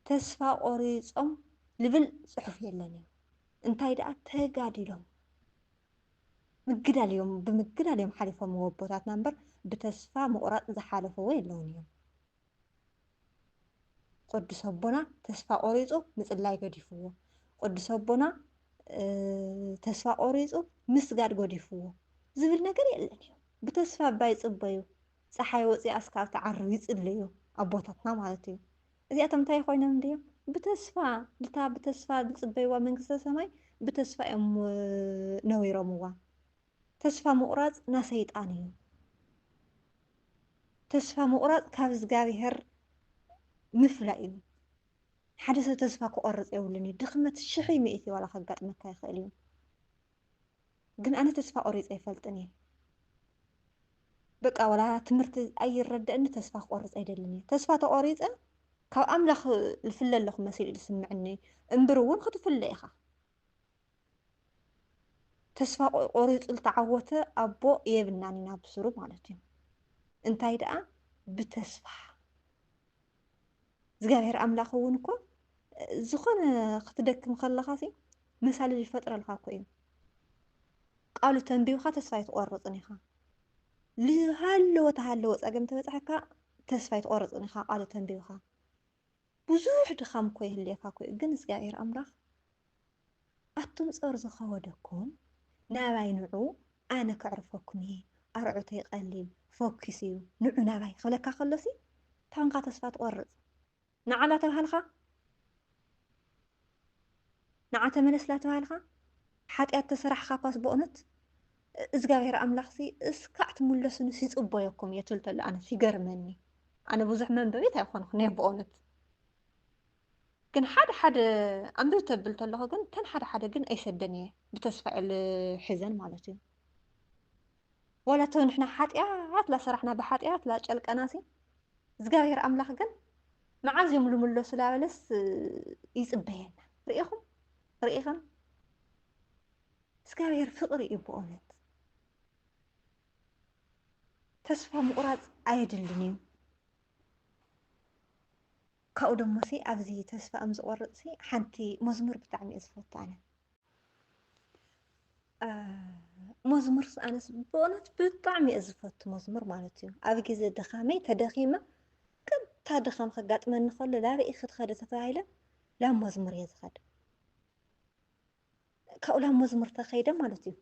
ተስፋ ቆሪጾም ልብል ጽሑፍ የለን እዩ። እንታይ ደኣ ተጋዲሎም ምግዳል እዮም ብምግዳል እዮም ሓሊፎም ኣቦታትና እምበር ብተስፋ ምቑራጽ ዝሓለፈዎ የለውን እዮም። ቅዱስ ኣቦና ተስፋ ቆሪጹ ምጽላይ ገዲፍዎ፣ ቅዱስ ኣቦና ተስፋ ቆሪጹ ምስጋድ ገዲፍዎ ዝብል ነገር የለን እዩ። ብተስፋ ባይ ጽበዩ ፀሓይ ወፂኣ እስካብ ትዓርብ ይጽልዩ ኣቦታትና ማለት እዩ። እዚኣቶም እንታይ ኮይኖም ድዮም ብተስፋ ልታ ብተስፋ ዝጽበይዋ መንግስተ ሰማይ ብተስፋ እዮም ነዊሮምዋ። ተስፋ ምቑራጽ ና ሰይጣን እዩ። ተስፋ ምቑራጽ ካብ እግዚኣብሔር ምፍላእ እዩ። ሓደ ሰብ ተስፋ ክቆርጽ የብሉን እዩ። ድኽመት ሽሕ ሚእቲ ዋላ ከጋጥመካ ይኽእል እዩ። ግን ኣነ ተስፋ ቆሪጸ ኣይፈልጥን እየ። በቃ ዋላ ትምህርቲ ኣይረድአኒ ተስፋ ክቆርጽ ኣይደልን እየ። ተስፋ ተቆሪጸ ካብ ኣምላኽ ዝፍለ ኣለኹ መሲሉ ዝስምዐኒ እምበር እውን ክትፍለ ኢኻ። ተስፋ ቆሪጹ ዝተዓወተ ኣቦ የብልናን ኢና ብስሩ ማለት እዩ። እንታይ ደኣ ብተስፋ እግዚኣብሔር ኣምላኽ እውን እኮ ዝኾነ ክትደክም ከለኻሲ መሳሊ ይፈጥረልካ እኮ እዩ። ቃሉ ተንቢብካ ተስፋ ኣይትቆርጽን ኢኻ። ልሃለወ ተሃለወ ፀገም ተበፅሐካ ተስፋ ኣይትቆርጽን ኢኻ ቃሉ ተንቢብካ። ብዙሕ ድኻም እኮ ይህልየካ እኮ እዩ። ግን እግዚኣብሔር ኣምላኽ ኣቱም ጸር ዝኸወደኩም ናባይ ንዑ ኣነ ከዕርፈኩም እየ ኣርዑተይ ቀሊል ፎኪስ እዩ ንዑ ናባይ ክብለካ ከሎሲ ታንካ ተስፋ ትቆርጽ ንዓላ ተባሃልካ ንዓ ተመለስላ ተባሃልካ ሓጢኣት ተሰራሕካ ኳስ በእውነት እግዚኣብሔር ኣምላኽሲ እስካዕ ትምለሱንስ ይጽበየኩም እየ ትብል ተሎ ኣነ ሲገርመኒ። ኣነ ብዙሕ መንበቢት ኣይኮንኩን እየ በእውነት ግን ሓደ ኣንብብ ተብል ተለኹ ግን ተን ሓደ ግን ኣይሰደን እየ ብተስፋ ሒዘን ማለት እዩ። ወላ ተው ንሕና ሓጢኣት ላሰራሕና ብሓጢኣት ላጨልቀናሲ እግዚኣብሔር ኣምላኽ ግን መዓዝ እዮም ልምለሱ ላበለስ ይጽበየና። ርኢኹም ርኢኸን እግዚአብሔር ፍቅሪ እዩ በእውነት ተስፋ ምቁራጽ ኣይድልን እዩ። ካብኡ ደሞሲ ኣብዚ ተስፋ ዝቆርጽሲ ሓንቲ መዝሙር ብጣዕሚ እየ ዝፈቱ ኣነ መዝሙር ኣነስ በእውነት ብጣዕሚ እየ ዝፈቱ መዝሙር ማለት እዩ። ኣብ ግዜ ድኻመይ ተደኺመ ቅንታ ድኻም ከጋጥመኒ ከሎ ላበይ ክትኸደ ተባሂለ ላብ መዝሙር እየ ዝኸድ። ካብኡ ላብ መዝሙር ተኸይደ ማለት እዩ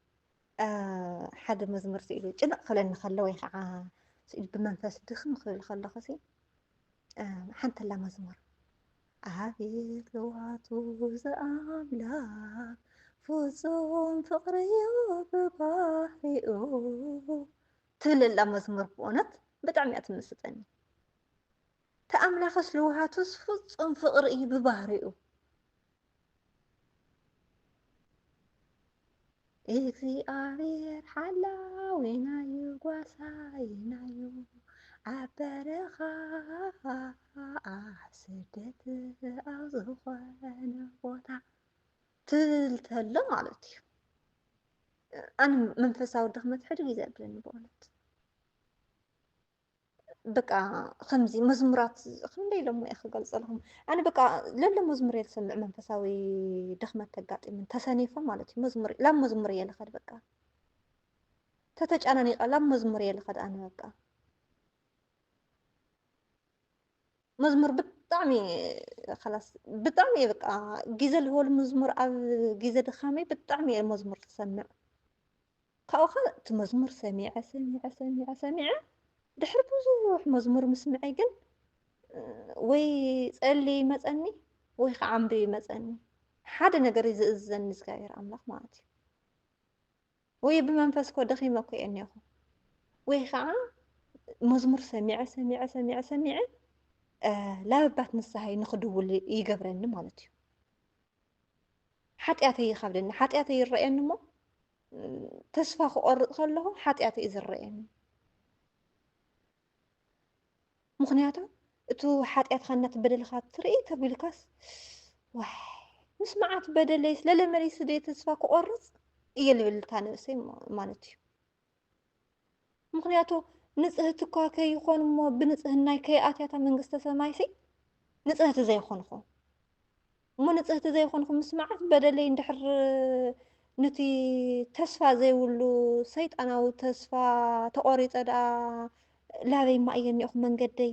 ሓደ መዝሙር ስኢሉ ጭንቕ ክብለኒ ከሎ ወይ ከዓ ስኢሉ ብመንፈስ ድኽም ክብል ከለኹ ሓንተላ መዝሙር አቤት ልዋቱ ዘአምላክ ፍጹም ፍቅሪ ብባህሪኡ ትብለላ መዝሙር ብእውነት ብጣዕሚ እያ ትምስጠኒ ተአምላኸስ ልውሃቱስ ፍጹም ፍቅሪ እዩ ብባህሪኡ እግዚአብሔር ሓላዊናዩ ጓሳይናዩ ኣብ በረኻ ኣብ ስደት ኣብ ዝኾነ ቦታ ትብል ተሎ ማለት እዩ ኣነ መንፈሳዊ ድኽመት ሕድር እዩ ዘብለኒ በእውነት በቃ ከምዚ መዝሙራት ክንደይ ኢሎም እየ ክገልፀልኩም ኣነ በቃ ለሎ መዝሙር እየ ዝሰምዕ መንፈሳዊ ድኽመት ተጋጢምን ተሰኒፎ ማለት እዩ መዝሙር ላብ መዝሙር እየ ልኸድ በቃ ተተጫናኒቐ ላብ መዝሙር እየ ልኸድ ኣነ በቃ መዝሙር ብጣዕሚ خلاص ብጣዕሚ እየ በቃ ግዜ ዝህበሉ መዝሙር ኣብ ግዜ ድኻመይ ብጣዕሚ እየ መዝሙር ዝሰምዕ ካብኡ ኸ እቲ መዝሙር ሰሚዐ ድሕሪ ብዙሕ መዝሙር ምስምዐይ ግን ወይ ጸልይ መፀኒ ወይ ከዓ ኣንብብ መፀኒ ሓደ ነገር እዩ ዝእዝዘኒ እግዚኣብሔር ኣምላኽ ማለት እዩ ወይ ብመንፈስ ኮ ደኺመ ኮ እየ እኒአኹ ወይ ከዓ መዝሙር ሰሚዐ ላብባት ንስሓይ ንኽድውል ይገብረኒ ማለት እዩ ሓጢኣተይ ይኸብደኒ ሓጢኣተይ ይረአየኒ እሞ ተስፋ ክቆርፅ ከለኹ ሓጢኣተይ እዩ ዝረአየኒ ምክንያቱ እቲ ሓጢኣትካ እናትበደልካ ትርኢ ተቢልካስ ዋይ ምስ መዓት በደለይስ ለለመለይስ ደይ ተስፋ ክቆርፅ እየ ልብል እታ ነብሰይ ማለት እዩ ምክንያቱ ንጽህቲ እኳ ከይኾን እሞ ብንጽህናይ ከይኣትያታ መንግስተ ሰማይሲ ንጽህቲ ዘይኮንኩ እሞ ንጽህቲ ዘይኮንኩ ምስ መዓት በደለይ እንድሕር ነቲ ተስፋ ዘይብሉ ሰይጣናዊ ተስፋ ተቆሪፀ ደኣ ላበይ ማ እየ እኒአኹ መንገደይ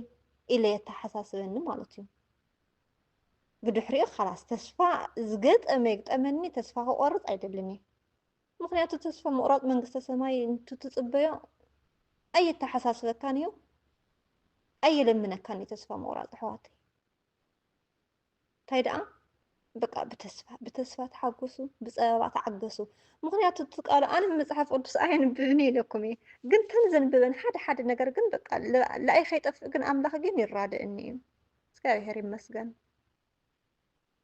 ኢለ የተሓሳስበኒ ማለት እዩ ብድሕሪኡ خلاص ተስፋ ዝገጠመኒ ተስፋ ክቆርፅ ኣይደልን እየ ምክንያቱ ተስፋ ምቁራፅ መንግስተ ሰማይ እንትትፅበዮ ኣየተሓሳስበካን እዩ ኣየለምነካን እዩ ተስፋ ምቁራፅ ኣሕዋተይ እንታይ ደኣ በቃ ብተስፋ ተሓገሱ ብፀበባ ተዓገሱ ምክንያቱ ትቃሉ ኣነ መፅሓፍ ቅዱስ ኣየንብብን ኢለኩም እየ ግን ተንዘንብበን ሓደ ነገር ግን በቃ ለኣይ ከይጠፍእ ግን ኣምላኽ ግን ይራድእኒ እዩ እግዚአብሔር ይመስገን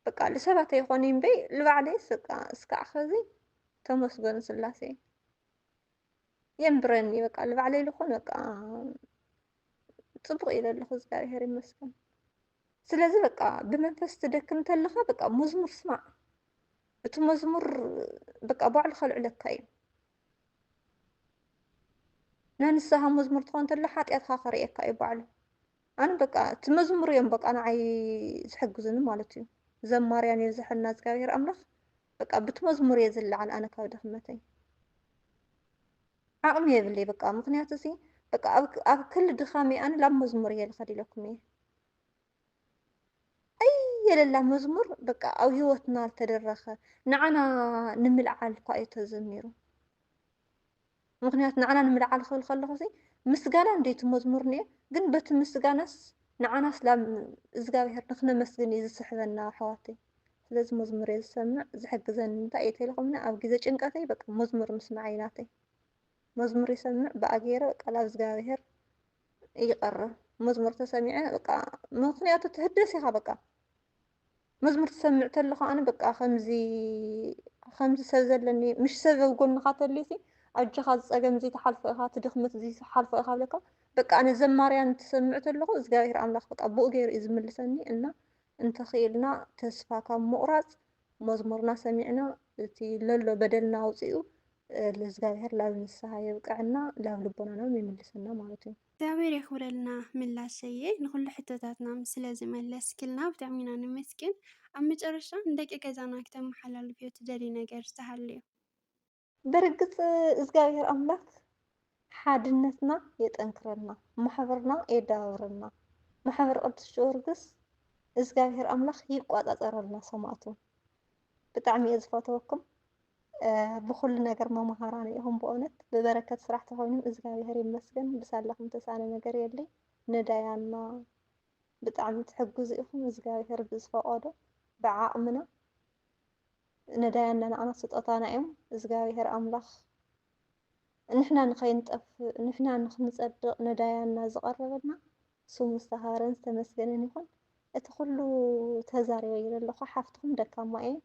በቃ ለሰባት ኣይኮነ እምበይ ልባዕለይስ በቃ እስካዕ ኸዚ ተመስገኑ ስላሴ የንብረኒ በቃ ልባዕለይ ልኾን በቃ ፅቡቅ ኢለ ኣለኹ እግዚአብሔር ይመስገን ስለዚ በቃ ብመንፈስ ትደክም ተለኻ በቃ መዝሙር ስማዕ እቲ መዝሙር በቃ ባዕሉ ከልዕለካ እዩ ናንስኻ መዝሙር ትኾን ተሎ ሓጢኣትካ ከርእየካ እዩ ባዕሉ ኣነ በቃ እቲ መዝሙር እዮም በቃ ንዓይ ዝሕግዙኒ ማለት እዩ ዘማርያን የብዝሐልና እግዚአብሔር ኣምላኽ በቃ ብቲ መዝሙር እየ ዝለዓል ኣነ ካብ ድኽመተይ ዓቕሚ የብለይ በቃ ምክንያቱ እዚ በቃ ኣብ ክሊ ድኻመይ ኣነ ላብ መዝሙር እየ ልኸድ ኢለኩም እየ የለላ መዝሙር በቃ ኣብ ህይወትና ዝተደረኸ ንዓና ንምልዓል እኳ እዩ ተዘሚሩ ምክንያቱ ንዓና ንምልዓል ክብል ከለኹ ምስጋና እንዴት መዝሙር እኒአ ግን በቲ ምስጋናስ ንዓናስ ላብ እግዚኣብሔር ንኽነመስግን እዩ ዝስሕበና ኣሕዋተይ ስለዚ መዝሙር እየ ዝሰምዕ ዝሕግዘኒ እንታይ እዩ ተኢልኩምና ኣብ ግዜ ጭንቀተይ በቃ መዝሙር ምስማዕ እዩ ናተይ መዝሙር ይሰምዕ በኣ ገይረ በቃ ላብ እግዚኣብሔር ይቐርብ መዝሙር ተሰሚዐ በቃ ምክንያቱ ትህደስ ኢኻ በቃ መዝሙር ትሰምዕ ተለኻ ኣነ በቃ ከምዚ ሰብ ዘለኒ ምሽ ሰብ ኣብ ጎንኻ ተልዩሲ ኣብ እጅኻ ዝፀገም እዚ ተሓልፎ ኢኻ ትድኽመት እዚ ተሓልፎ ኢኻ ብለካ በቃ ኣነ ዘማርያን ትሰምዕ ተለኹ እግዚኣብሔር ኣምላኽ በቃ ብኡ ገይሩ እዩ ዝምልሰኒ እና እንተኽኢልና ተስፋ ካብ ምቑራፅ መዝሙርና ሰሚዕና እቲ ለሎ በደልና ኣውፂኡ ለእግዚአብሔር ላብ ንስሓ የብቅዐና ላብ ልቦናና ይምልሰና ማለት እዩ እግዚአብሔር የኽብረልና ምላሰየ ንኩሉ ሕቶታትና ስለ ዝመለስክልና ብጣዕሚ ኢና ንመስግን ኣብ መጨረሻ ንደቂ ገዛና ክተመሓላልፍዮ ትደሊ ነገር ዝተሃልዩ በርግፅ እግዚአብሔር ኣምላክ ሓድነትና የጠንክረና ማሕበርና የዳብረና ማሕበር ቅዱስ ጊዮርጊስ እግዚአብሔር ኣምላኽ ይቆፃፀረልና ሰማዕቱ ብጣዕሚ እየ ዝፈትወኩም ብኩሉ ነገር መምሃራን ኢኹም ብእውነት ብበረከት ስራሕ ተኾይኑ እግዚአብሔር ይመስገን ብሳለኹም ተሳነ ነገር የለይ ነዳያና ብጣዕሚ ትሕግዙ ኢኹም እግዚአብሔር ብዝፈቐዶ ብዓቕምና ነዳያና ንኣና ስጦታና እዮም እግዚአብሔር ኣምላኽ ንሕና ንኸይንጠፍእ ንሕና ንኽንጸድቕ ነዳያና ዝቐረበልና ስሙ ዝተኸበረን ዝተመስገነን ይኹን እቲ ኩሉ ተዛሪበ ኢለ ኣለኹ ሓፍትኩም ደካማ እየ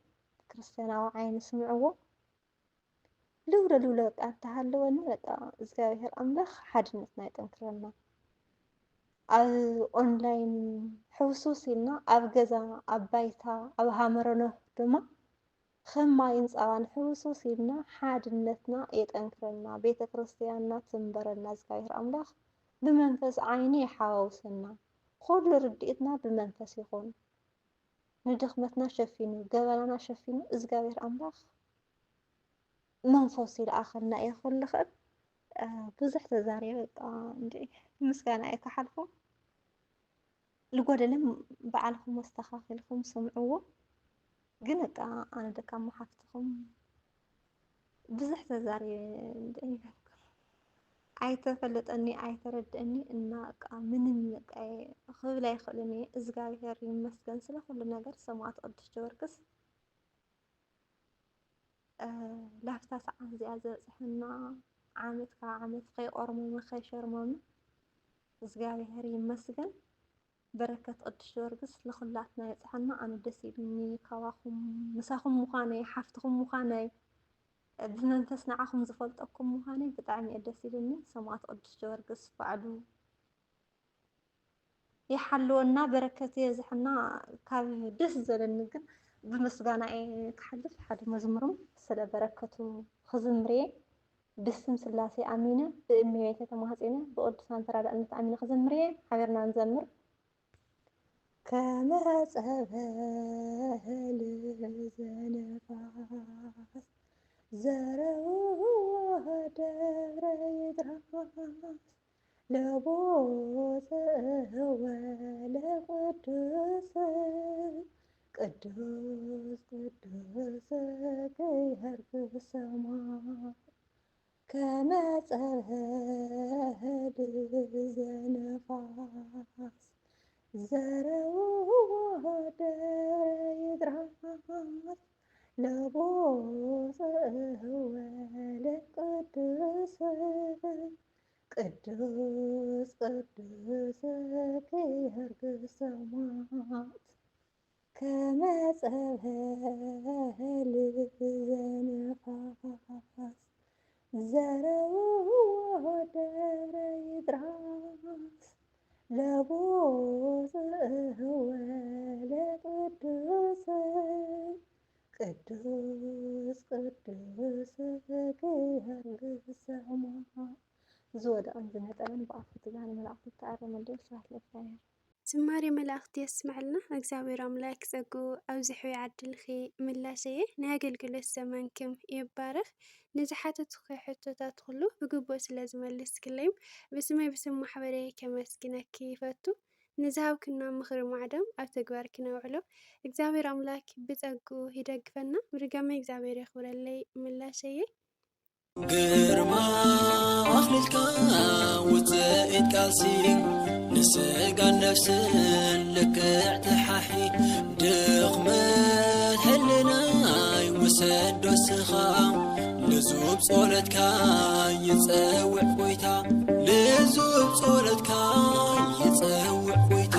ክርስቲያናዊ ዓይኒ ስምዕዎ ልውለ በቃ እንተሃለወኒ በቃ እግዚአብሔር ኣምላኽ ሓድነትና ይጠንክረና ኣብ ኦንላይን ሕውሱስ ኢልና ኣብ ገዛ ኣብ ባይታ ኣብ ሃመረኖ ድማ خماين صوان حوسوس إلنا حادنتنا يتأنكرنا بيت كريستياننا تنبرنا زكاير أملاخ بمنفس عيني حاوسنا كل رديتنا بمنفس يخون ندخمتنا شفينو قبلنا شفينو زكاير أملاخ منفوسي الآخرنا يخون لخب بزح تزاري مسكانا ايكا حالكم لقودلم بعالكم مستخاخلكم سمعوه ግን በቃ ኣነ ደካማ ሓፍትኹም ብዙሕ ተዛሪበ ኣይተፈለጠኒ ኣይተረድአኒ እና በቃ ምንም በቃ ክብል ኣይኽእልን እየ እግዚአብሔር ይመስገን ስለ ኩሉ ነገር ሰማዕቱ ቅዱስ ጀወርግስ ላፍታ ሰዓት እዚኣ ዘብፅሐና ዓመት ካብ ዓመት ከይቆርመመ ከይሸርመመ እግዚአብሔር ይመስገን بركة قدس جورجس لخلاتنا يصحنا أنا دسيبني كواخم مساخم مخاني حفتكم مخاني بمنفسنا عاخم زفلتكم مخاني بتعمي دسيبني سمعت قدس جورجس فعلو يحلونا بركة يزحنا كاب دس زلنجن بمسجانا كحلف حد مزمرم سلا بركته خزمري بسم سلاسي أمينة بأمية تمهزينة بقدسان ترى لأن أمينة خزمري حبرنا نزمر كما سهل زنفاس زروه دار يدرس لبوس ولا قدس قدس قدس كيهرب السماء كما سهل زنفاس زروه دار يدرس لبوس ولا قدس قدس قدس كيهرب السماء كما سهل زنفاس زروه دار يدرس لبوس ولا قدس قدس قدس كيهرب السماء زود أنزل هتقابل بقفة يعني ملعقة تعرف مليون ساعة لفاير ዝማሬ መላእኽቲ የስምዐልና እግዚኣብሔር ኣምላክ ፀጉ ኣብዚሑ ይዓድልኺ ምላሸየ ናይ ኣገልግሎት ዘመንክም ይባረኽ ንዝሓተትኩ ሕቶታት ኩሉ ብግቡእ ስለ ዝመልስ ክለይም ብስመይ ብስም ማሕበረይ ከመስግነኪ ይፈቱ ንዝሃብክና ምኽሪ ማዕዶም ኣብ ተግባር ክነውዕሎ እግዚኣብሔር ኣምላክ ብፀጉ ይደግፈና ብድጋሚ እግዚኣብሔር የኽብረለይ ምላሸየ ግርማ ኣኽሊልካ ውፅኢት ቃልሲ ንስጋን ነፍስን ልክዕ ተሓሒ ድኽመት ሕልናይ ውሰድ ወስኻ ልዙብ ጸሎትካ ይጸውዕ ጐይታ ልዙብ ጸሎትካ ይጸውዕ ጐይታ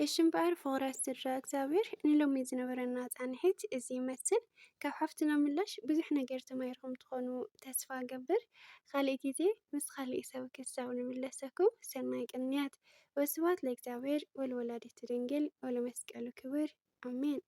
እሽምበኣር ፍቕራት ስድራ እግዚኣብሔር ንሎሚ ዝነበረና ጻንሒት እዚ ይመስል ካብ ሓፍትና ምላሽ ብዙሕ ነገር ተማሂርኩም ትኾኑ ተስፋ ገብር ካልእ ግዜ ምስ ካልእ ሰብ ክሳብ ንምለሰኩም ሰናይ ቅንያት ወስብሐት ለእግዚአብሔር ወለወላዲቱ ድንግል ወለመስቀሉ ክቡር ኣሜን